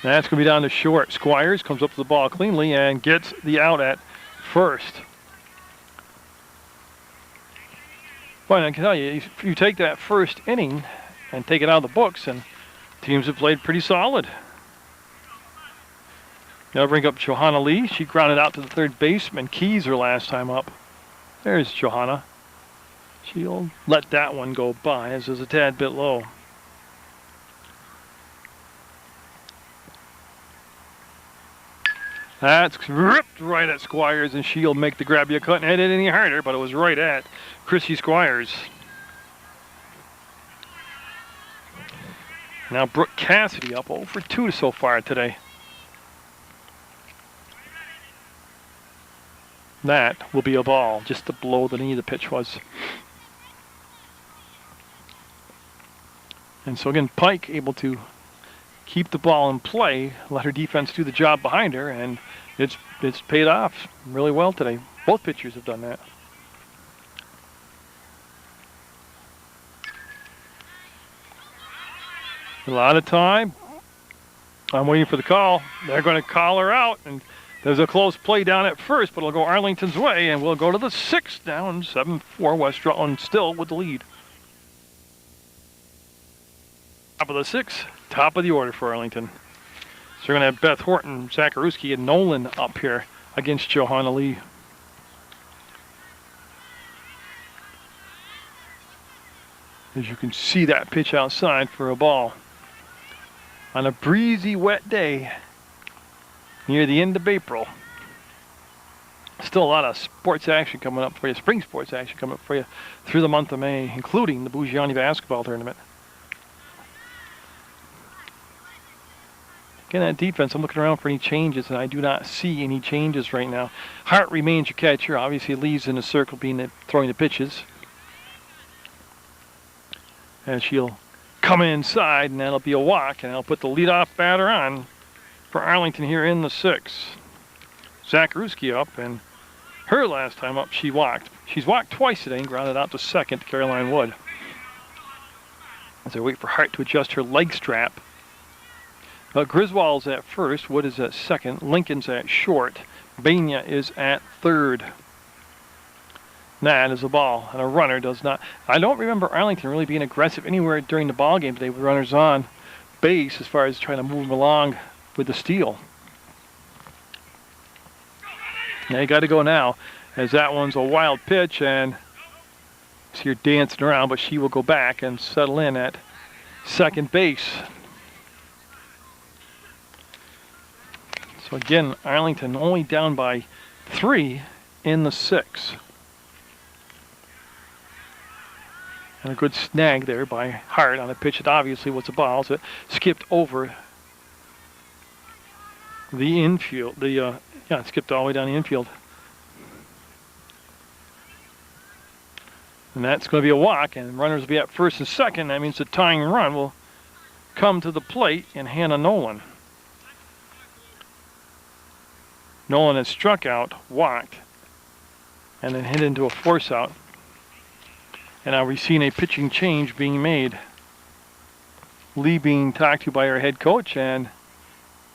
A: That's going to be down to short. Squires comes up to the ball cleanly and gets the out at first. But I can tell you, if you take that first inning and take it out of the books, and teams have played pretty solid. Now bring up Johanna Lee. She grounded out to the third baseman. Keys her last time up. There's Johanna. She'll let that one go by as it's a tad bit low. That's ripped right at Squires, and she'll make the grab. You couldn't hit it any harder, but it was right at Chrissy Squires. Now Brooke Cassidy up 0 for 2 so far today. That will be a ball, just below the knee the pitch was. And so again, Pike able to keep the ball in play, let her defense do the job behind her, and it's paid off really well today. Both pitchers have done that. A lot of time. I'm waiting for the call. They're going to call her out, and there's a close play down at first, but it'll go Arlington's way, and we'll go to the 6th down, 7-4, West Rutland still with the lead. Top of the 6th, top of the order for Arlington. So we're going to have Beth Horton, Zacharuski, and Nolan up here against Johanna Lee. As you can see that pitch outside for a ball. On a breezy, wet day near the end of April. Still a lot of sports action coming up for you, spring sports action coming up for you through the month of May, including the Bougiani basketball tournament. Again, that defense, I'm looking around for any changes, and I do not see any changes right now. Hart remains your catcher. Obviously, Lee's in the circle throwing the pitches. And she'll come inside, and that'll be a walk, and I'll put the leadoff batter on for Arlington here in the 6th. Zakruski up, and her last time up, she walked. She's walked twice today and grounded out to second to Caroline Wood. As I wait for Hart to adjust her leg strap. Griswold's at first, Wood is at second, Lincoln's at short, Bania is at third. That is a ball, and a runner does not. I don't remember Arlington really being aggressive anywhere during the ball game today with runners on base as far as trying to move them along with the steal. Now you got to go now, as that one's a wild pitch, and see her dancing around, but she will go back and settle in at second base. So again, Arlington only down by 3 in the 6th. And a good snag there by Hart on a pitch that obviously was a ball, so it skipped over the infield. It skipped all the way down the infield. And that's going to be a walk, and runners will be at first and second. That means the tying run will come to the plate in Hannah Nolan. Nolan has struck out, walked, and then hit into a force out. And now we've seen a pitching change being made. Lee being talked to by her head coach, and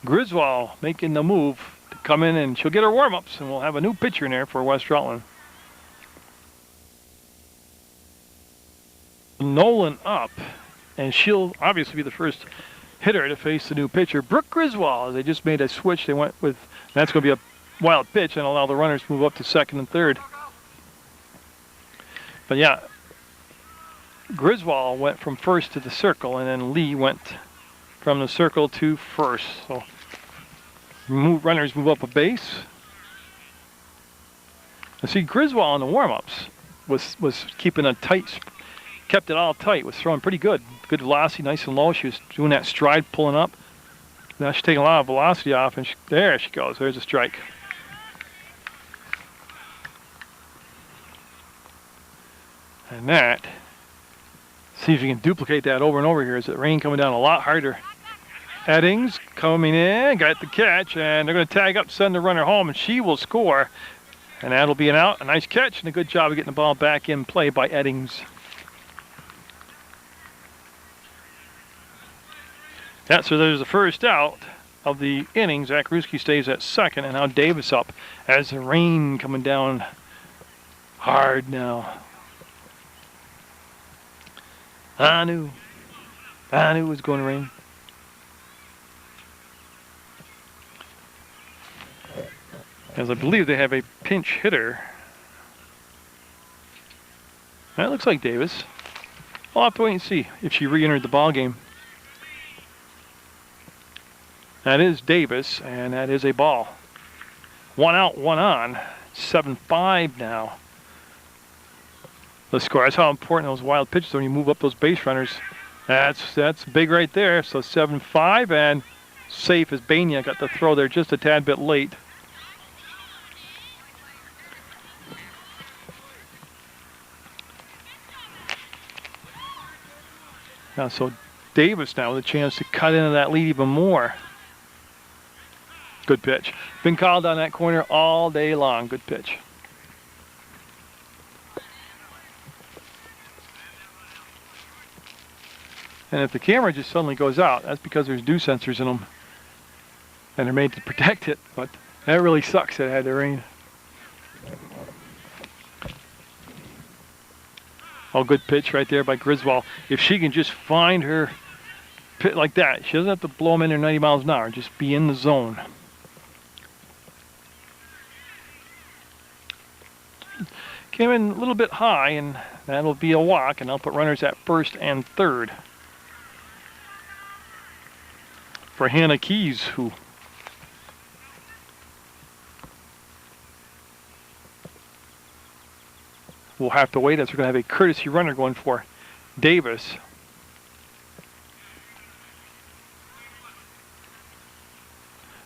A: Griswold making the move to come in, and she'll get her warm-ups, and we'll have a new pitcher in there for West Rutland. Nolan up, and she'll obviously be the first hitter to face the new pitcher, Brooke Griswold. They just made a switch. They went with, that's going to be a wild pitch and allow the runners to move up to second and third. But yeah, Griswold went from first to the circle, and then Lee went from the circle to first. So runners move up a base. And see, Griswold in the warm-ups was keeping a tight, kept it all tight, was throwing pretty good. Good velocity, nice and low. She was doing that stride, pulling up. Now she's taking a lot of velocity off, and there she goes. There's a strike. And that, see if you can duplicate that over and over here. Is it rain coming down a lot harder? Eddings coming in, got the catch, and they're going to tag up, send the runner home, and she will score. And that'll be an out, a nice catch, and a good job of getting the ball back in play by Eddings. Yeah, so there's the first out of the inning. Zakruski stays at second, and now Davis up as the rain coming down hard now. I knew it was going to rain. As I believe they have a pinch hitter. That looks like Davis. I'll have to wait and see if she re-entered the ball game. That is Davis, and that is a ball. 1 out, 1 on. 7-5 now. The score. That's how important those wild pitches are when you move up those base runners. That's big right there. So 7-5, and safe as Bania got the throw there just a tad bit late. Now, so Davis now with a chance to cut into that lead even more. Good pitch. Been called on that corner all day long. Good pitch. And if the camera just suddenly goes out, that's because there's dew sensors in them. And they're made to protect it. But that really sucks that it had to rain. Oh, good pitch right there by Griswold. If she can just find her pit like that, she doesn't have to blow them in there 90 miles an hour. Just be in the zone. Came in a little bit high, and That'll be a walk, and they'll put runners at first and third. For Hannah Keys, who will have to wait, as we're going to have a courtesy runner going for Davis.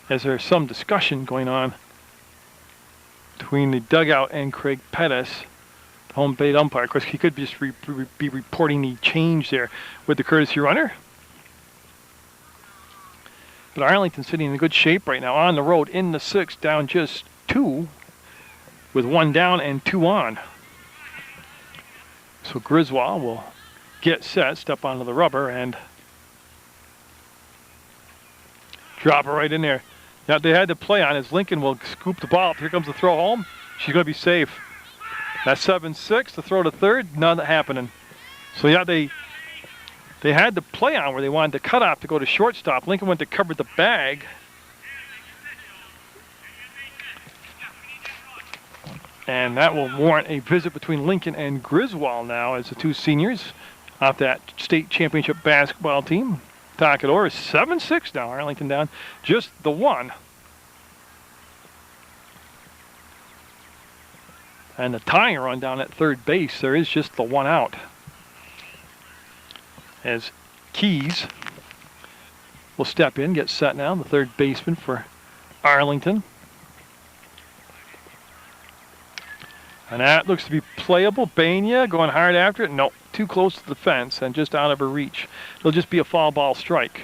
A: As there's some discussion going on between the dugout and Craig Pettis, the home plate umpire. Of course, he could just be reporting the change there with the courtesy runner. But Arlington sitting in good shape right now on the road in the sixth, down just 2, with 1 down and 2 on. So Griswold will get set, step onto the rubber, and drop it right in there. Now they had to play on as Lincoln will scoop the ball up. Here comes the throw home. She's going to be safe. That's 7-6. The throw to third, none happening. So yeah, they had to play on where they wanted the cutoff to go to shortstop. Lincoln went to cover the bag. And that will warrant a visit between Lincoln and Griswold now, as the two seniors off that state championship basketball team. Takador is 7-6 now. Arlington down just the 1. And the tying run down at third base, there is just the 1 out. As Keys will step in, get set now, the third baseman for Arlington. And that looks to be playable. Bania going hard after it. No, too close to the fence and just out of her reach. It'll just be a foul ball strike.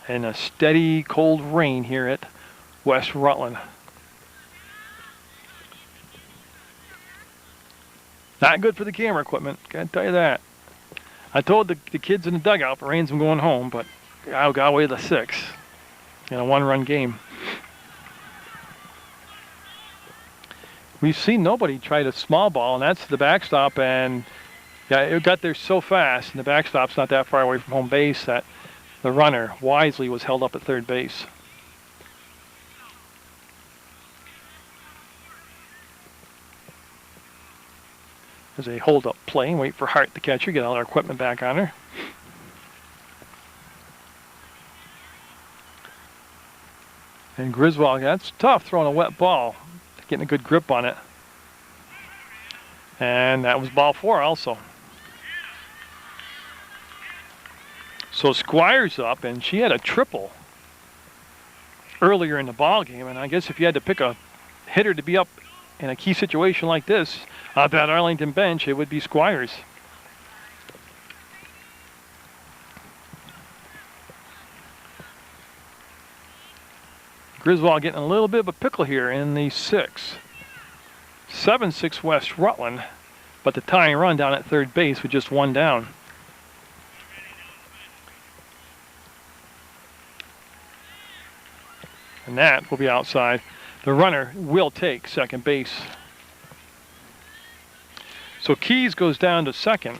A: And a steady cold rain here at West Rutland. Not good for the camera equipment, can't tell you that. I told the kids in the dugout, the rains, I'm going home, but I got away the 6 in a 1-run game. We've seen nobody try to small ball, and that's the backstop, and yeah, it got there so fast, and the backstop's not that far away from home base that the runner wisely was held up at third base. As they hold up play and wait for Hart, the catcher, get all our equipment back on her. And Griswold, that's tough throwing a wet ball, getting a good grip on it. And that was ball 4 also. So Squires up, and she had a triple earlier in the ball game. And I guess if you had to pick a hitter to be up in a key situation like this, on that Arlington bench, it would be Squires. Griswold getting a little bit of a pickle here in the 6. 7-6 West Rutland, but the tying run down at third base with just 1 down. And that will be outside. The runner will take second base. So Keys goes down to second.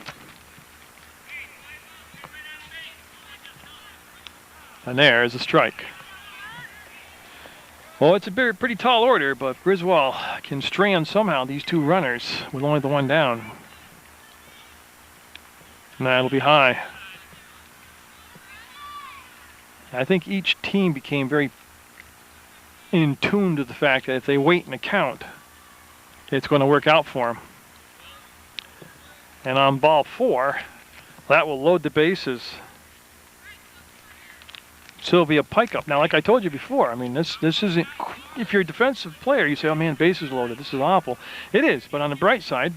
A: And there is a strike. Well, it's a pretty tall order, but Griswold can strand somehow these 2 runners with only the 1 down. And that'll be high. I think each team became very in tune to the fact that if they wait and account, it's going to work out for them. And on ball 4, that will load the bases. Sylvia Pike up. Now, like I told you before, I mean, this isn't, if you're a defensive player, you say, oh man, bases loaded, this is awful. It is, but on the bright side,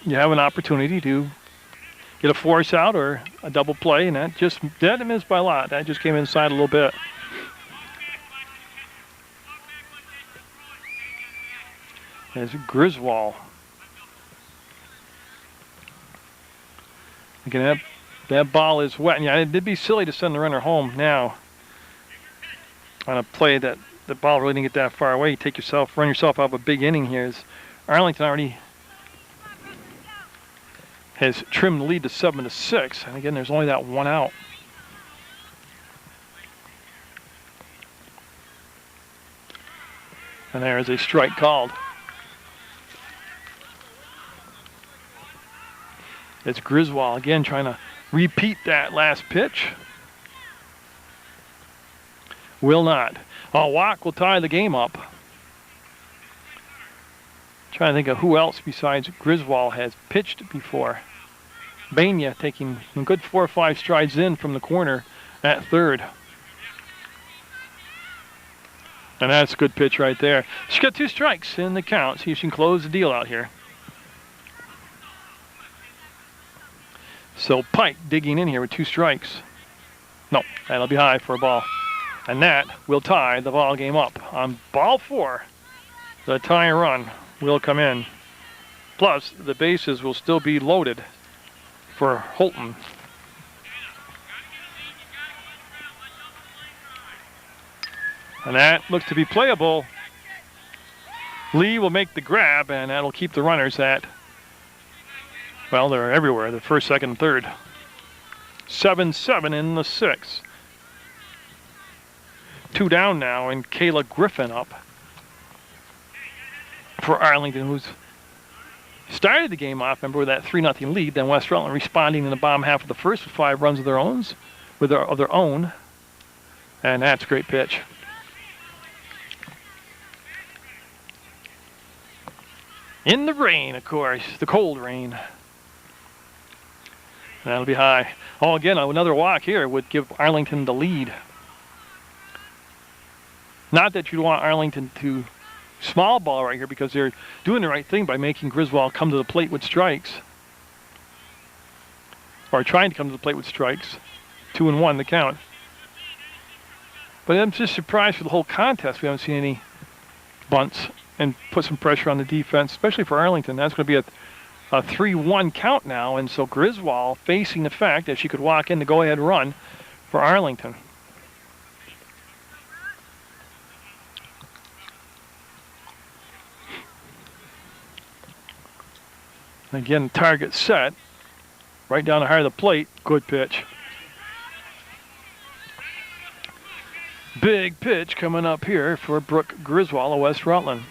A: you have an opportunity to get a force out or a double play, and that missed by a lot. That just came inside a little bit. There's Griswold. Again, that ball is wet. And yeah, it'd be silly to send the runner home now on a play that the ball really didn't get that far away. You run yourself out of a big inning here. As Arlington already has trimmed the lead to 7-6. And again, there's only that 1 out. And there is a strike called. It's Griswold again trying to repeat that last pitch. Will not. A walk will tie the game up. Trying to think of who else besides Griswold has pitched before. Bania taking a good 4 or 5 strides in from the corner at third. And that's a good pitch right there. She's got 2 strikes in the count. See if she can close the deal out here. So Pike digging in here with 2 strikes. No, that'll be high for a ball. And that will tie the ball game up. On ball 4, the tie run will come in. Plus, the bases will still be loaded for Holton. And that looks to be playable. Lee will make the grab, and that'll keep the runners at, well, they're everywhere, the first, second, and third. 7-7 in the 6th. 2 down now, and Kayla Griffin up for Arlington, who's started the game off, remember, with that 3-0 lead. Then West Rutland responding in the bottom half of the first with 5 runs of their own. And that's a great pitch. In the rain, of course, the cold rain. That'll be high. Oh, again, another walk here would give Arlington the lead. Not that you'd want Arlington to small ball right here, because they're doing the right thing by making Griswold come to the plate with strikes. Or trying to come to the plate with strikes. 2-1 the count. But I'm just surprised for the whole contest we haven't seen any bunts and put some pressure on the defense, especially for Arlington. That's going to be a 3-1 count now, and so Griswold facing the fact that she could walk in the go-ahead run for Arlington. Again, target set, right down the heart of the plate. Good pitch. Big pitch coming up here for Brooke Griswold of West Rutland.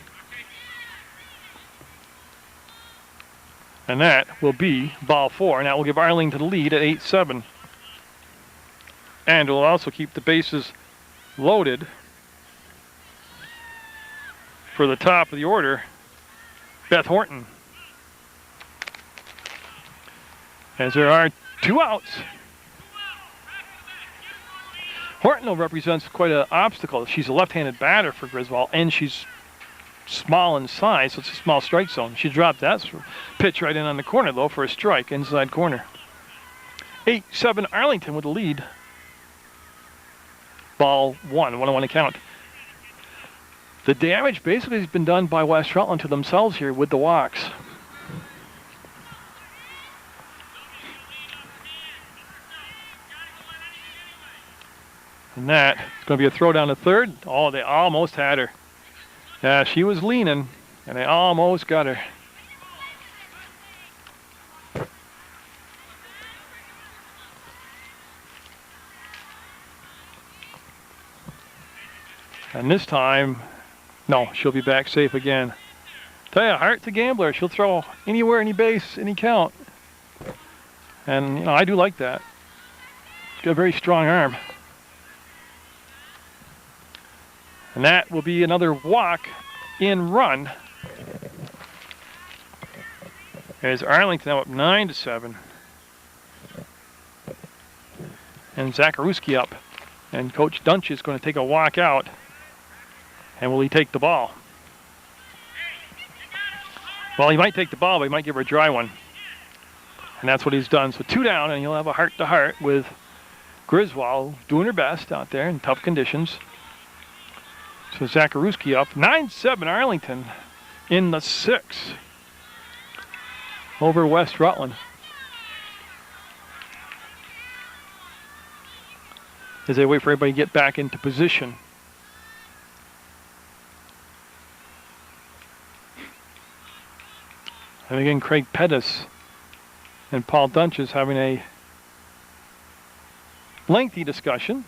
A: And that will be ball 4, and that will give Arlington the lead at 8-7. And it will also keep the bases loaded for the top of the order, Beth Horton. As there are 2 outs. Horton represents quite an obstacle. She's a left-handed batter for Griswold, and she's small in size, so it's a small strike zone. She dropped that pitch right in on the corner, though, for a strike, inside corner. 8-7 Arlington with the lead. Ball 1-1 to count. The damage basically has been done by West Rutland to themselves here with the walks. And that is going to be a throw down to third. Oh, they almost had her. Yeah, she was leaning, and they almost got her. And this time, no, she'll be back safe again. Tell you, Hart's a gambler. She'll throw anywhere, any base, any count. And, you know, I do like that. She's got a very strong arm. And that will be another walk in run. As Arlington now up 9-7. And Zacharuski up. And Coach Dunch is going to take a walk out. And will he take the ball? Well, he might take the ball, but he might give her a dry one. And that's what he's done. So 2 down, and he'll have a heart-to-heart with Griswold doing her best out there in tough conditions. So Zacharuski up. 9-7 Arlington in the 6th over West Rutland. As they wait for everybody to get back into position. And again, Craig Pettis and Paul Dunch is having a lengthy discussion.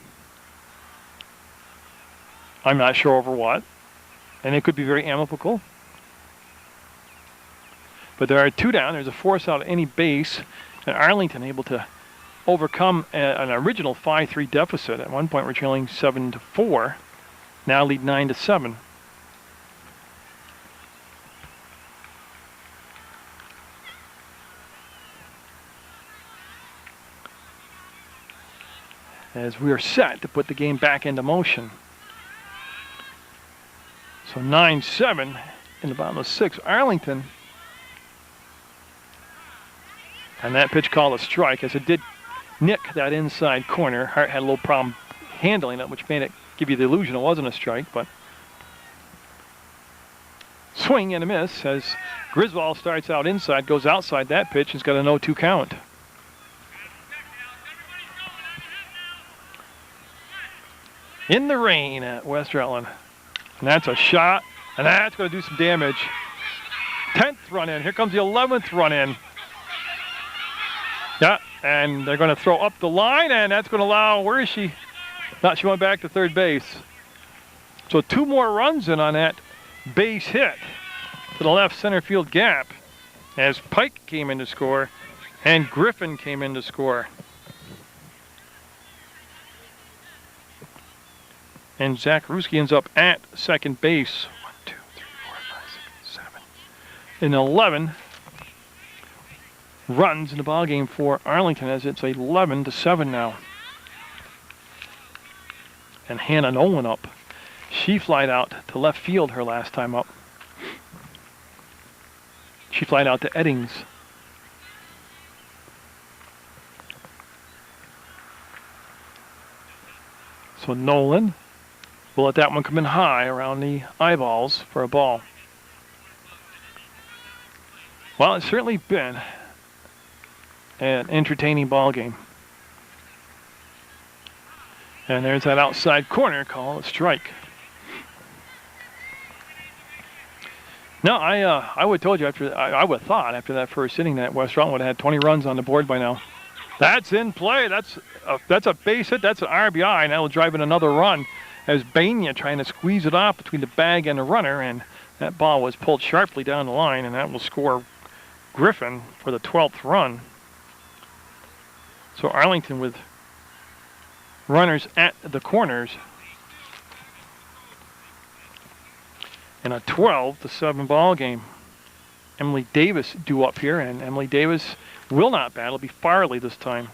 A: I'm not sure over what. and it could be very amicable. But there are 2 down. There's a force out at any base, and Arlington able to overcome an original 5-3 deficit. At one point, we're trailing 7-4. Now lead 9-7. As we are set to put the game back into motion. So 9-7 in the bottom of 6. Arlington. And that pitch called a strike, as it did nick that inside corner. Hart had a little problem handling it, which made it give you the illusion it wasn't a strike, but swing and a miss as Griswold starts out inside, goes outside that pitch, and has got a 0-2 count. In the rain at West Rutland. And that's a shot, and that's going to do some damage. 10th run in. Here comes the 11th run in. Yeah, and they're going to throw up the line, and that's going to allow, where is she? She went back to third base. So 2 more runs in on that base hit to the left center field gap as Pike came in to score and Griffin came in to score. And Zach Ruski ends up at second base. 1, 2, 3, 4, 5, 6, 7. In 11 runs in the ball game for Arlington, as it's 11-7 now. And Hannah Nolan up. She flied out to left field her last time up. She flied out to Eddings. So Nolan will let that one come in high around the eyeballs for a ball. Well, it's certainly been an entertaining ball game. And there's that outside corner call, a strike. No, I would have told you I would have thought after that first inning that West Rutland would have had 20 runs on the board by now. That's in play. That's a base hit. That's an RBI, and that will drive in another run. As Bania trying to squeeze it off between the bag and the runner, and that ball was pulled sharply down the line, and that will score Griffin for the 12th run. So Arlington with runners at the corners in a 12-7 ball game. Emily Davis due up here, and Emily Davis will not bat. It'll be Farley this time.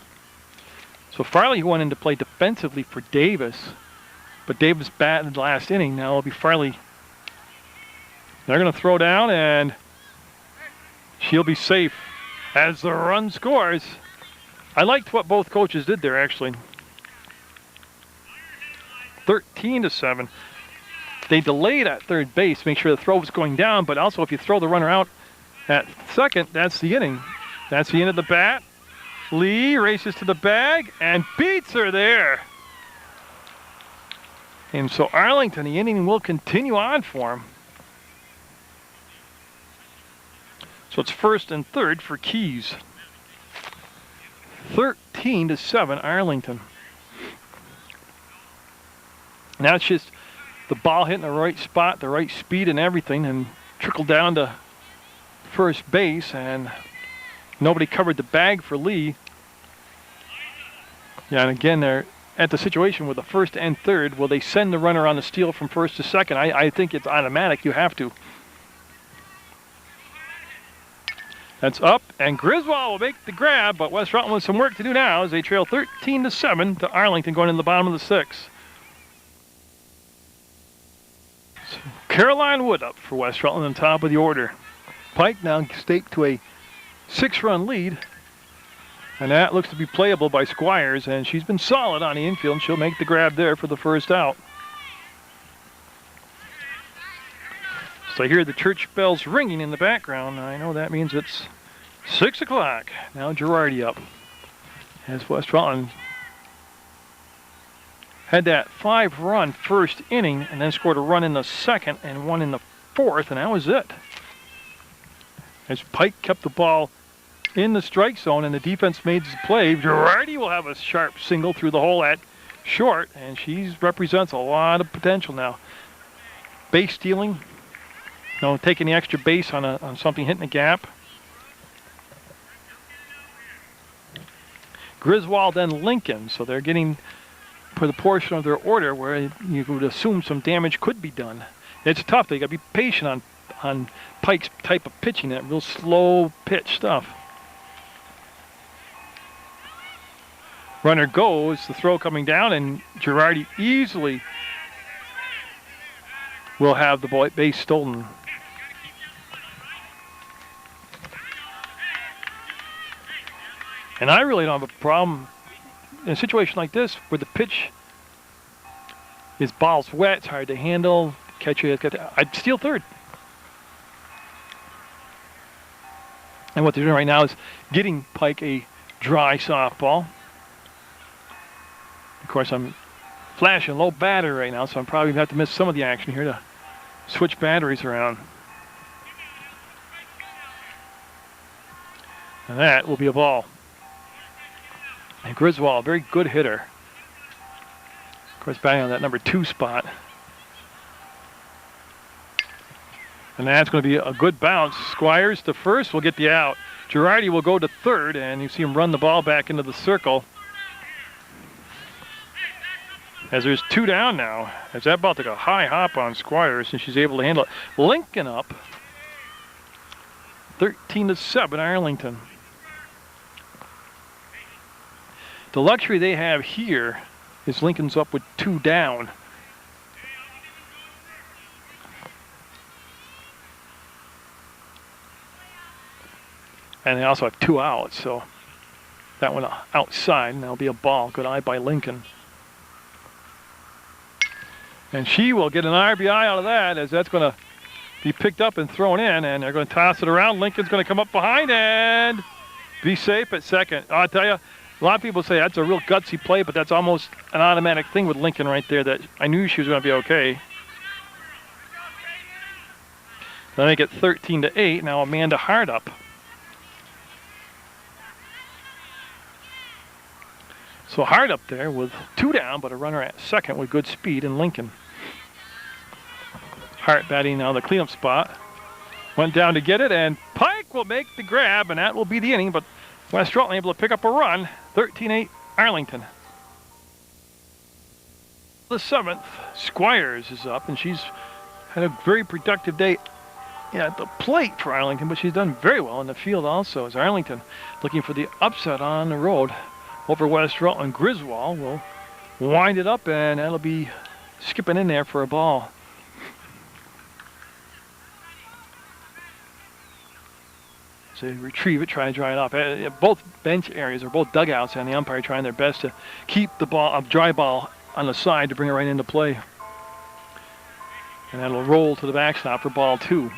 A: So Farley went in to play defensively for Davis, but Davis batted in the last inning. Now it'll be Farley. They're going to throw down, and she'll be safe as the run scores. I liked what both coaches did there, actually. 13-7. They delayed at third base, make sure the throw was going down, but also if you throw the runner out at second, that's the inning. That's the end of the bat. Lee races to the bag and beats her there. And so Arlington, the inning will continue on for him. So it's first and third for Keys. 13-7 Arlington. Now it's just the ball hitting the right spot, the right speed and everything, and trickled down to first base, and nobody covered the bag for Lee. Yeah, and again, they're at the situation with the first and third. Will they send the runner on the steal from first to second? I think it's automatic. You have to. That's up, and Griswold will make the grab, but West Rutland with some work to do now as they trail 13-7 to Arlington going in the bottom of the 6th. So Caroline Wood up for West Rutland on top of the order. Pike now staked to a 6-run lead, and that looks to be playable by Squires, and she's been solid on the infield, and she'll make the grab there for the first out. So I hear the church bells ringing in the background. I know that means it's 6 o'clock. Now Girardi up as West Rutland had that 5-run first inning and then scored a run in the second and one in the fourth, and that was it. As Pike kept the ball in the strike zone and the defense made the play, Girardi will have a sharp single through the hole at short, and she represents a lot of potential now. base stealing. Taking the extra base on something hitting the gap. Griswold and Lincoln, so they're getting for the portion of their order where you would assume some damage could be done. It's tough. They got to be patient on Pike's type of pitching, that real slow pitch stuff. Runner goes, the throw coming down, and Girardi easily will have the base stolen. And I really don't have a problem in a situation like this where the pitch is ball's wet, it's hard to handle, catcher, I'd steal third. And what they're doing right now is getting Pike a dry softball. Of course, I'm flashing low batter right now, so I'm probably going to have to miss some of the action here to switch batteries around. And that will be a ball. And Griswold, very good hitter. Of course, batting on that number 2 spot. And that's going to be a good bounce. Squires to first will get the out. Girardi will go to third, and you see him run the ball back into the circle. As there's 2 down now. As that ball took a high hop on Squires, and she's able to handle it. Lincoln up. 13-7 Arlington. The luxury they have here is Lincoln's up with 2 down. And they also have 2 outs, so that one outside, and that'll be a ball. Good eye by Lincoln. And she will get an RBI out of that, as that's going to be picked up and thrown in, and they're going to toss it around. Lincoln's going to come up behind and be safe at second. I'll tell you, a lot of people say that's a real gutsy play, but that's almost an automatic thing with Lincoln right there, that I knew she was going to be okay. Then they get 13-8. Now Amanda Hart up. So Hart up there with 2 down, but a runner at second with good speed in Lincoln. Hart batting now the cleanup spot. Went down to get it, and Pike will make the grab, and that will be the inning, but West Rutland able to pick up a run. 13-8 Arlington. The 7th, Squires is up, and she's had a very productive day at the plate for Arlington, but she's done very well in the field also, as Arlington looking for the upset on the road over West Rutland. Griswold will wind it up, and that'll be skipping in there for a ball. So they retrieve it, try to dry it off. Both bench areas, or both dugouts, and the umpire trying their best to keep the ball, a dry ball on the side to bring it right into play. And that'll roll to the backstop for ball 2.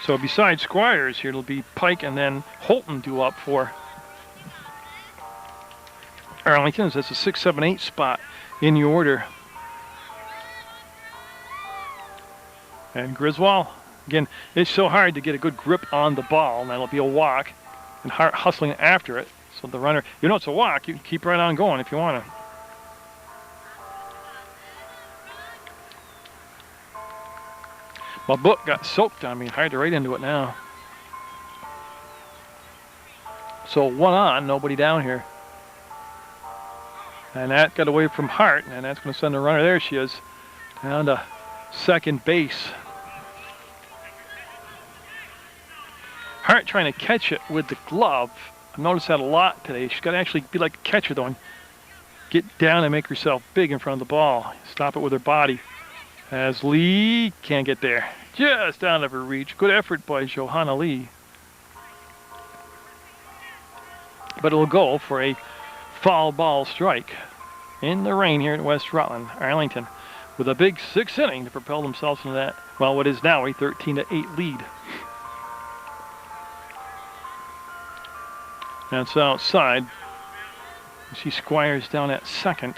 A: So besides Squires here, it'll be Pike and then Holton due up for Arlington. That's a 6, 7, 8 spot in the order. And Griswold, again, it's so hard to get a good grip on the ball, and that'll be a walk, and Hart hustling after it. So the runner, it's a walk, you can keep right on going if you want to. My book got soaked on me, hard to write into it now. So 1 on, nobody down here. And that got away from Hart, and that's going to send the runner, there she is, down to second base. Hart trying to catch it with the glove. I've noticed that a lot today. She's got to actually be like a catcher, though, and get down and make herself big in front of the ball. Stop it with her body. As Lee can't get there. Just out of her reach. Good effort by Johanna Lee. But it'll go for a foul ball strike in the rain here at West Rutland. Arlington with a big 6th inning to propel themselves into that, well, what is now a 13-8 lead. That's outside. You see Squires down at second.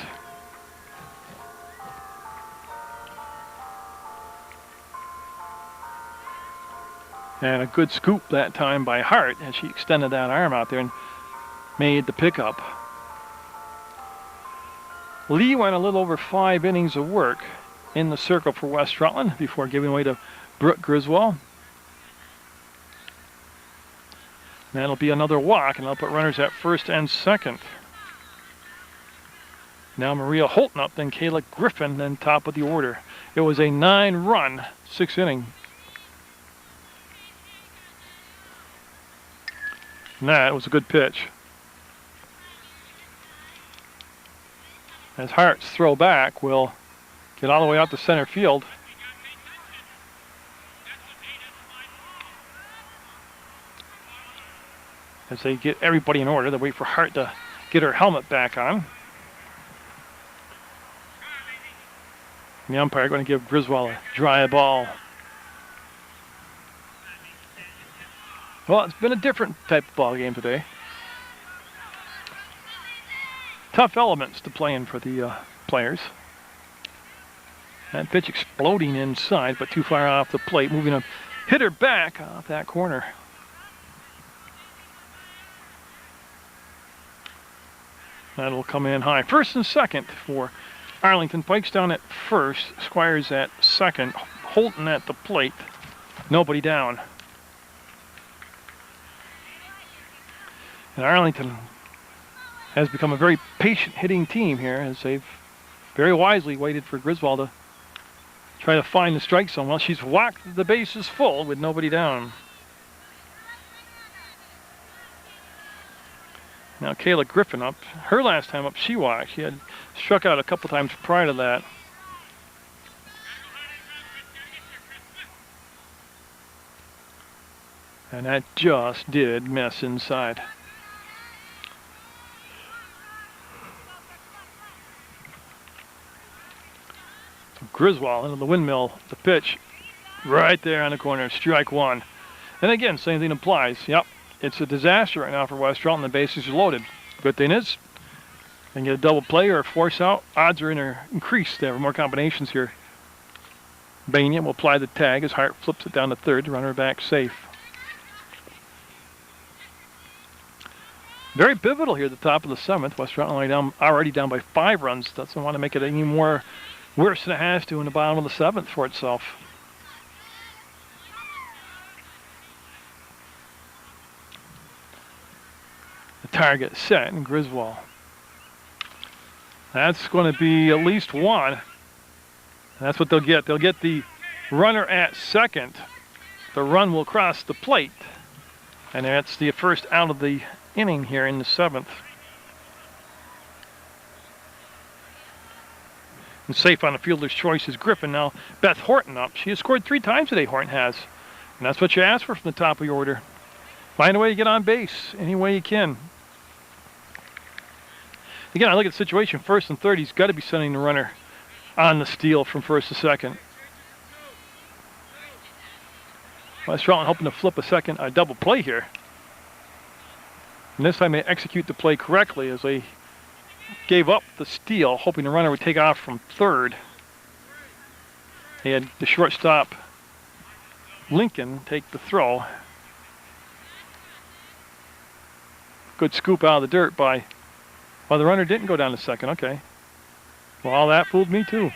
A: And a good scoop that time by Hart as she extended that arm out there and made the pickup. Lee went a little over 5 innings of work. in the circle for West Rutland before giving away to Brooke Griswold. That'll be another walk, and they'll put runners at first and second. Now Maria Holton up, then Kayla Griffin, then top of the order. It was a 9-run, 6th inning. And that was a good pitch. As Hart's throw back will get all the way out to center field. As they get everybody in order, they wait for Hart to get her helmet back on. And the umpire going to give Griswold a dry ball. Well, it's been a different type of ball game today. Tough elements to play in for the players. That pitch exploding inside, but too far off the plate, moving a hitter back off that corner. That'll come in high. First and second for Arlington. Pike's down at first, Squires at second, Holton at the plate, nobody down. And Arlington has become a very patient hitting team here, as they've very wisely waited for Griswold to try to find the strike zone. Well, she's walked the bases full with nobody down. Now Kayla Griffin up. Her last time up, she walked. She had struck out a couple times prior to that. And that just did miss inside. So Griswold into the windmill, the pitch right there on the corner, strike one. And again, same thing applies. Yep. It's a disaster right now for West Rutland. The bases are loaded. Good thing is, they can get a double play or a force out. Odds are increased. They have more combinations here. Bania will apply the tag as Hart flips it down to third to run her back safe. Very pivotal here at the top of the 7th. West Rutland already down by 5 runs. Doesn't want to make it any more worse than it has to in the bottom of the 7th for itself. Target set, and Griswold. That's going to be at least one. That's what they'll get. They'll get the runner at second. The run will cross the plate. And that's the first out of the inning here in the 7th. And safe on the fielder's choice is Griffin. Now Beth Horton up. She has scored 3 times today, Horton has. And that's what you ask for from the top of your order. Find a way to get on base any way you can. Again, I look at the situation, first and third, he's got to be sending the runner on the steal from first to second. West Rutland hoping to flip a double play here. And this time they execute the play correctly as they gave up the steal, hoping the runner would take off from third. They had the shortstop, Lincoln, take the throw. Good scoop out of the dirt by... Well, the runner didn't go down to second. Okay. Well, that fooled me too.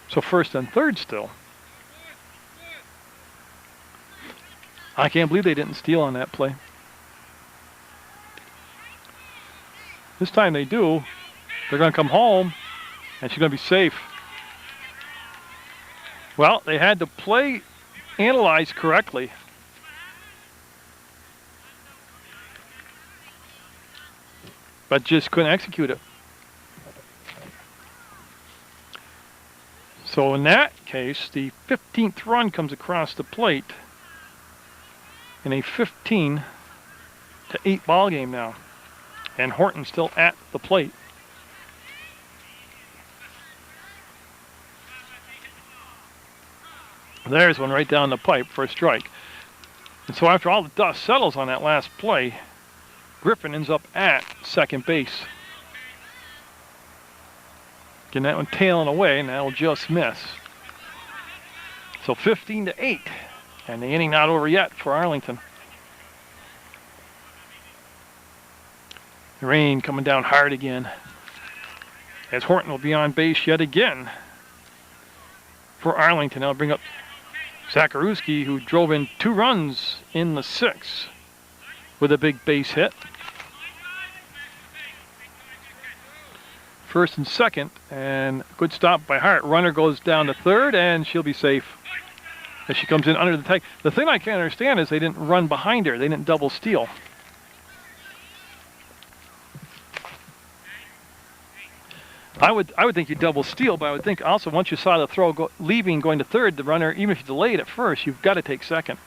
A: So first and third still. I can't believe they didn't steal on that play. This time they do. They're going to come home, and she's going to be safe. Well, they had the play analyzed correctly. But just couldn't execute it. So in that case, the 15th run comes across the plate in a 15-8 ball game now. And Horton still at the plate. There's one right down the pipe for a strike. And so after all the dust settles on that last play, Griffin ends up at second base. Getting that one tailing away, and that'll just miss. So 15-8, and the inning not over yet for Arlington. The rain coming down hard again. as Horton will be on base yet again for Arlington. I'll bring up Zakarewski, who drove in 2 runs in the 6th with a big base hit. First and second, and good stop by Hart. Runner goes down to third, and she'll be safe as she comes in under the tag. The thing I can't understand is they didn't run behind her. They didn't double steal. I would think you double steal, but I would think also once you saw the throw leaving, going to third, the runner, even if you delayed at first, you've got to take second.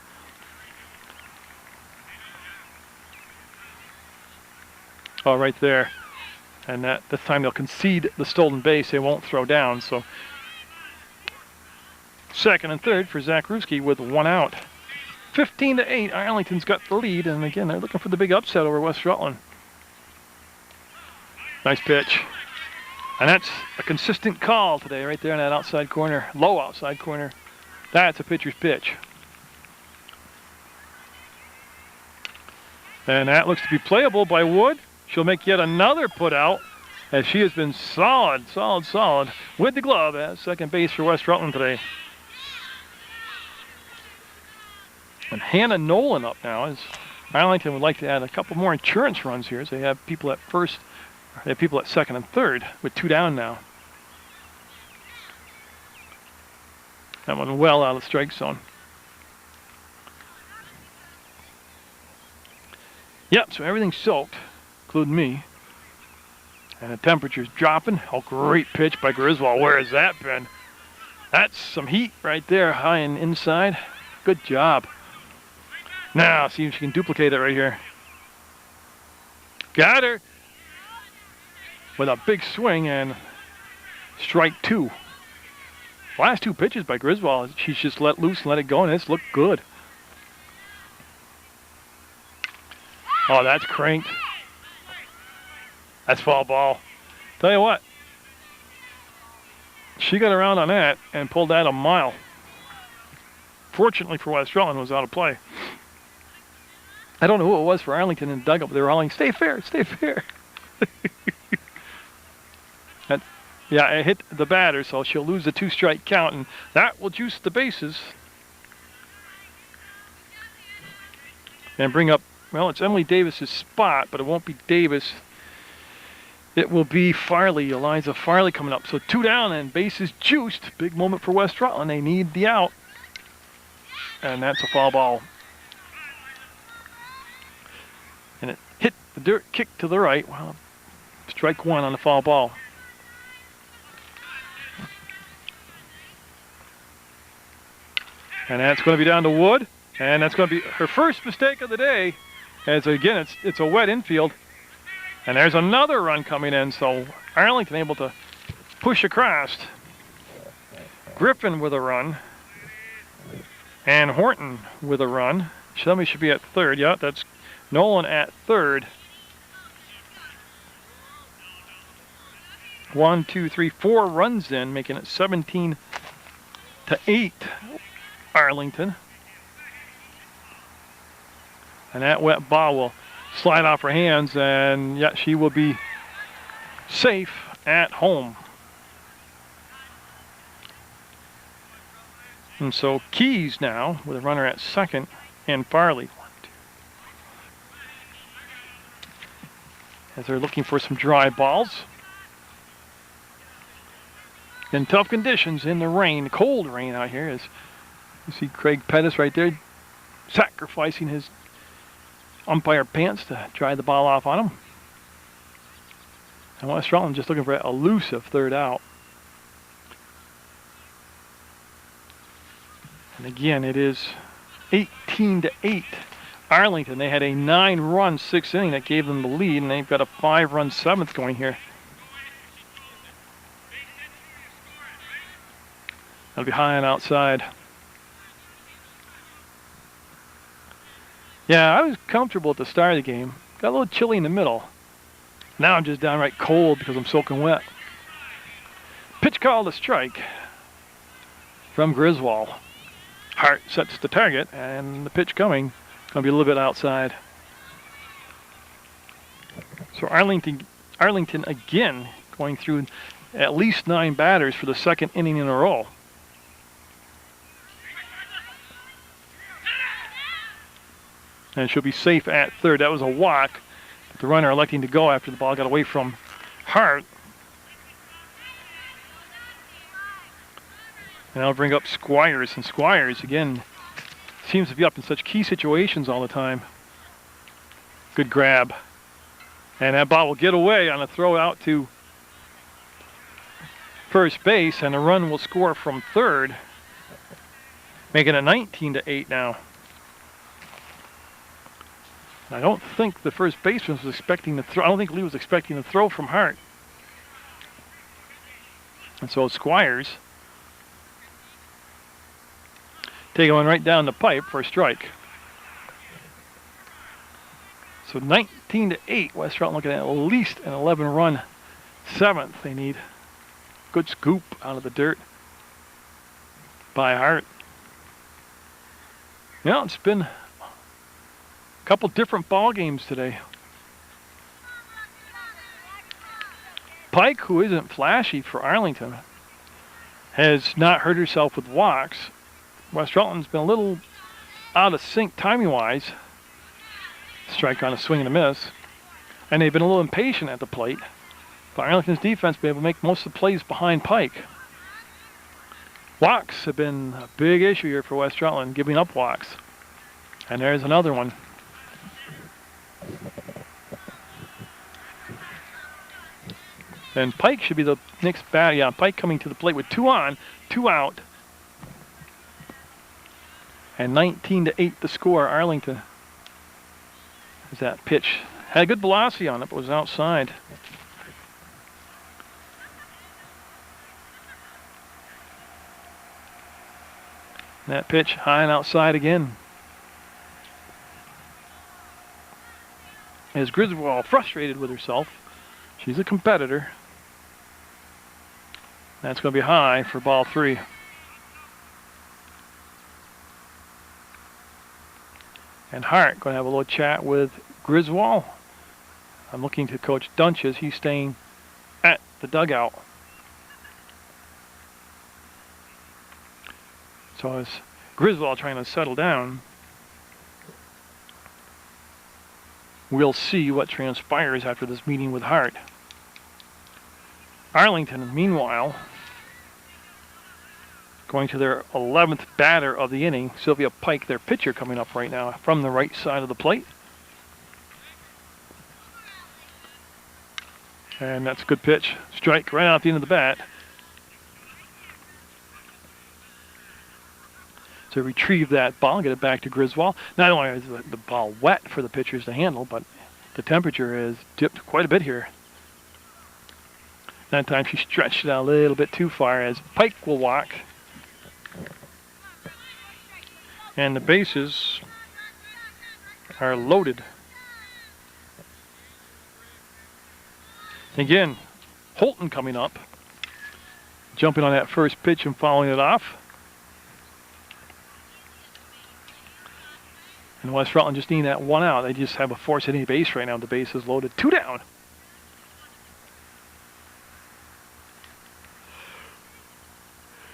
A: Oh, right there. And this time they'll concede the stolen base. They won't throw down. So second and third for Zakarewski with 1 out. 15-8. Arlington's got the lead, and again they're looking for the big upset over West Rutland. Nice pitch. And that's a consistent call today, right there in that outside corner, low outside corner. That's a pitcher's pitch. And that looks to be playable by Wood. She'll make yet another put out, as she has been solid with the glove at second base for West Rutland today. And Hannah Nolan up now, as Arlington would like to add a couple more insurance runs here, as they have people at first. They have people at second and third with 2 down now. That one well out of the strike zone. Yep, so everything's soaked, including me. And the temperature's dropping. Oh, great pitch by Griswold. Where has that been? That's some heat right there, high and inside. Good job. Now, see if she can duplicate it right here. Got her. With a big swing, and strike 2. Last 2 pitches by Griswold, she's just let loose and let it go, and it's looked good. Oh, that's cranked. That's foul ball. Tell you what, she got around on that and pulled that a mile. Fortunately for West Rutland, it was out of play. I don't know who it was for Arlington in the dugout, but they were yelling, "Stay fair, stay fair." Yeah, it hit the batter, so she'll lose the 2-strike count, and that will juice the bases. And bring up, well, it's Emily Davis's spot, but it won't be Davis. It will be Farley, Eliza Farley coming up. So 2 down and bases juiced. Big moment for West Rutland. They need the out. And that's a foul ball. And it hit the dirt kick to the right. Well, strike 1 on the foul ball. And that's going to be down to Wood. And that's going to be her first mistake of the day. As again, it's a wet infield. And there's another run coming in. So Arlington able to push across. Griffin with a run. And Horton with a run. Somebody should be at third. Yeah, that's Nolan at third. 1, 2, 3, 4 runs in, making it 17-8. Arlington. And that wet ball will slide off her hands, and yeah, she will be safe at home. And so Keys now with a runner at second, and Farley. As they're looking for some dry balls. In tough conditions in the rain, cold rain out here, as you see Craig Pettis right there sacrificing his umpire pants to dry the ball off on him. And West Rutland just looking for a elusive third out. And again, it is 18-8. Arlington, they had a 9-run 6th inning that gave them the lead, and they've got a 5-run 7th going here. That'll be high and outside. Yeah, I was comfortable at the start of the game. Got a little chilly in the middle. Now I'm just downright cold because I'm soaking wet. Pitch call to strike from Griswold. Hart sets the target, and the pitch coming going to be a little bit outside. So Arlington again going through at least 9 batters for the second inning in a row. And she'll be safe at third. That was a walk, but the runner electing to go after the ball got away from Hart. And I'll bring up Squires, and Squires, again, seems to be up in such key situations all the time. Good grab. And that ball will get away on a throw out to first base, and a run will score from third, making it 19-8 now. I don't think the first baseman was expecting to throw. I don't think Lee was expecting to throw from Hart. And so Squires taking one right down the pipe for a strike. So 19-8, West Rutland looking at least an 11-run seventh. They need good scoop out of the dirt by Hart. Yeah, it's been a couple different ball games today. Pike, who isn't flashy for Arlington, has not hurt herself with walks. West Rutland's been a little out of sync timing-wise. Strike on a swing and a miss. And they've been a little impatient at the plate. But Arlington's defense been able to make most of the plays behind Pike. Walks have been a big issue here for West Rutland, giving up walks. And there's another one. And Pike should be the next batter. Yeah, Pike coming to the plate with 2 on, 2 out. And 19-8 the score, Arlington. As that pitch had a good velocity on it, but was outside. And that pitch high and outside again. As Griswold frustrated with herself. She's a competitor. That's going to be high for ball 3. And Hart going to have a little chat with Griswold. I'm looking to Coach Dunches. He's staying at the dugout. So as Griswold trying to settle down, we'll see what transpires after this meeting with Hart. Arlington, meanwhile, going to their 11th batter of the inning. Sylvia Pike, their pitcher, coming up right now from the right side of the plate. And that's a good pitch. Strike right out the end of the bat. To retrieve that ball, get it back to Griswold. Not only is the ball wet for the pitchers to handle, but the temperature has dipped quite a bit here. That time she stretched it out a little bit too far as Pike will walk. And the bases are loaded. Again, Holton coming up, jumping on that first pitch and following it off. And West Rutland just needing that 1 out. They just have a force hitting base right now. The base is loaded. 2 down.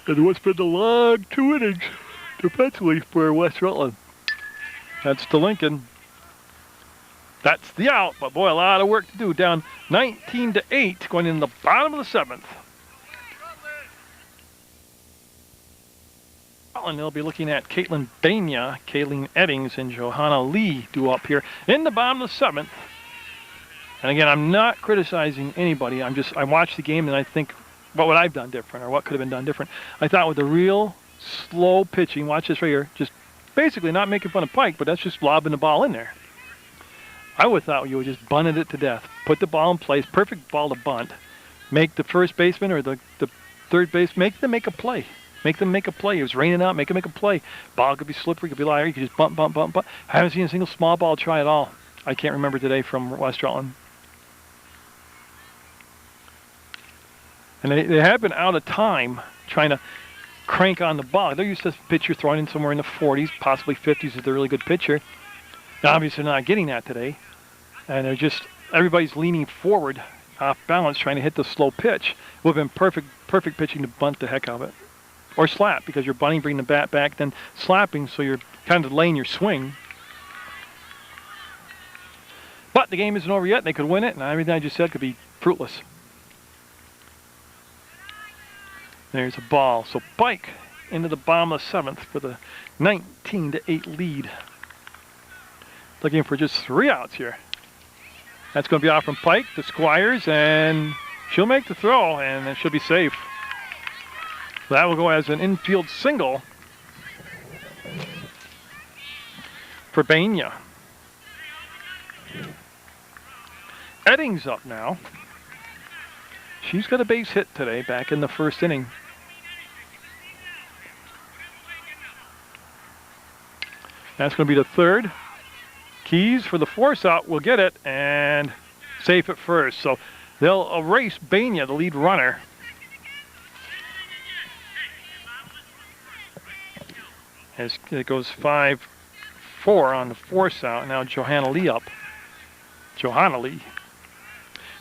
A: And what's been the long 2 innings defensively for West Rutland. That's to Lincoln. That's the out, but boy, a lot of work to do. Down 19-8, going in the bottom of the 7th. And they'll be looking at Caitlin Bania, Kayleen Eddings, and Johanna Lee due up here in the bottom of the 7th. And again, I'm not criticizing anybody. I watch the game and I think, what would I have done different, or what could have been done different? I thought with the real slow pitching, watch this right here, just basically not making fun of Pike, but that's just lobbing the ball in there. I would have thought you would just bunted it to death. Put the ball in place, perfect ball to bunt. Make the first baseman or the third base, make them make a play. Make them make a play. It was raining out, make them make a play. Ball could be slippery, could be liar, you could just bunt. I haven't seen a single small ball try at all. I can't remember today from West Rutland. And they have been out of time trying to crank on the ball. They're used to pitcher throwing in somewhere in the 40s, possibly 50s if they're a really good pitcher. Now, obviously, they're not getting that today. And they're just, everybody's leaning forward off balance trying to hit the slow pitch. It would have been perfect pitching to bunt the heck out of it. Or slap, because you're bunting, bringing the bat back, then slapping, so you're kind of delaying your swing. But the game isn't over yet. They could win it, and everything I just said could be fruitless. There's a ball. So Pike into the bottom of the 7th with a 19-8 lead. Looking for just 3 outs here. That's going to be off from Pike to Squires, and she'll make the throw, and it should be safe. That will go as an infield single for Bania. Eddings up now. She's got a base hit today back in the 1st inning. That's going to be the 3rd. Keys for the force out will get it and safe at first. So they'll erase Bania, the lead runner. As it goes 5-4 on the force out. Now Johanna Lee up. Johanna Lee.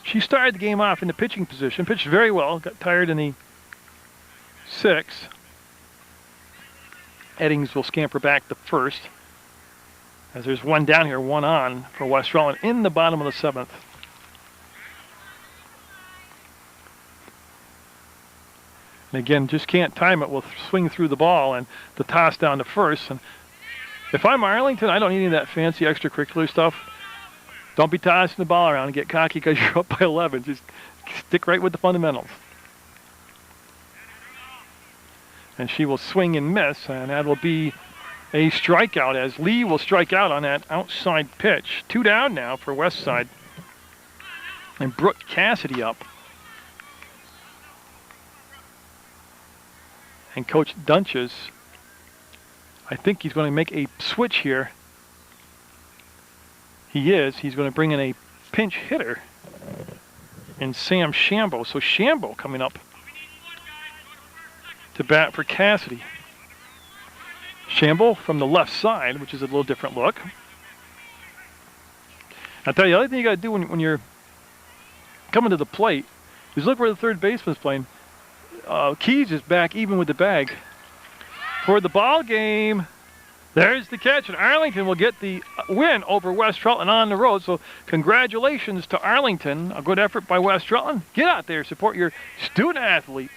A: She started the game off in the pitching position. Pitched very well. Got tired in the 6th. Eddings will scamper back to 1st. As there's 1 down here, 1 on for West Rutland in the bottom of the 7th. And again, just can't time it. We'll swing through the ball and the toss down to 1st. And if I'm Arlington, I don't need any of that fancy extracurricular stuff. Don't be tossing the ball around and get cocky because you're up by 11. Just stick right with the fundamentals. And she will swing and miss, and that will be a strikeout as Lee will strike out on that outside pitch. 2 down now for West Side. And Brooke Cassidy up. And Coach Dunches, I think he's going to make a switch here. He is. He's going to bring in a pinch hitter in Sam Shambo. So Shambo coming up to bat for Cassidy. Shambo from the left side, which is a little different look. I'll tell you, the other thing you got to do when you're coming to the plate is look where the 3rd baseman's playing. Keys is back even with the bag for the ball game. There's the catch, and Arlington will get the win over West Rutland on the road. So congratulations to Arlington. A good effort by West Rutland. Get out there, support your student athletes.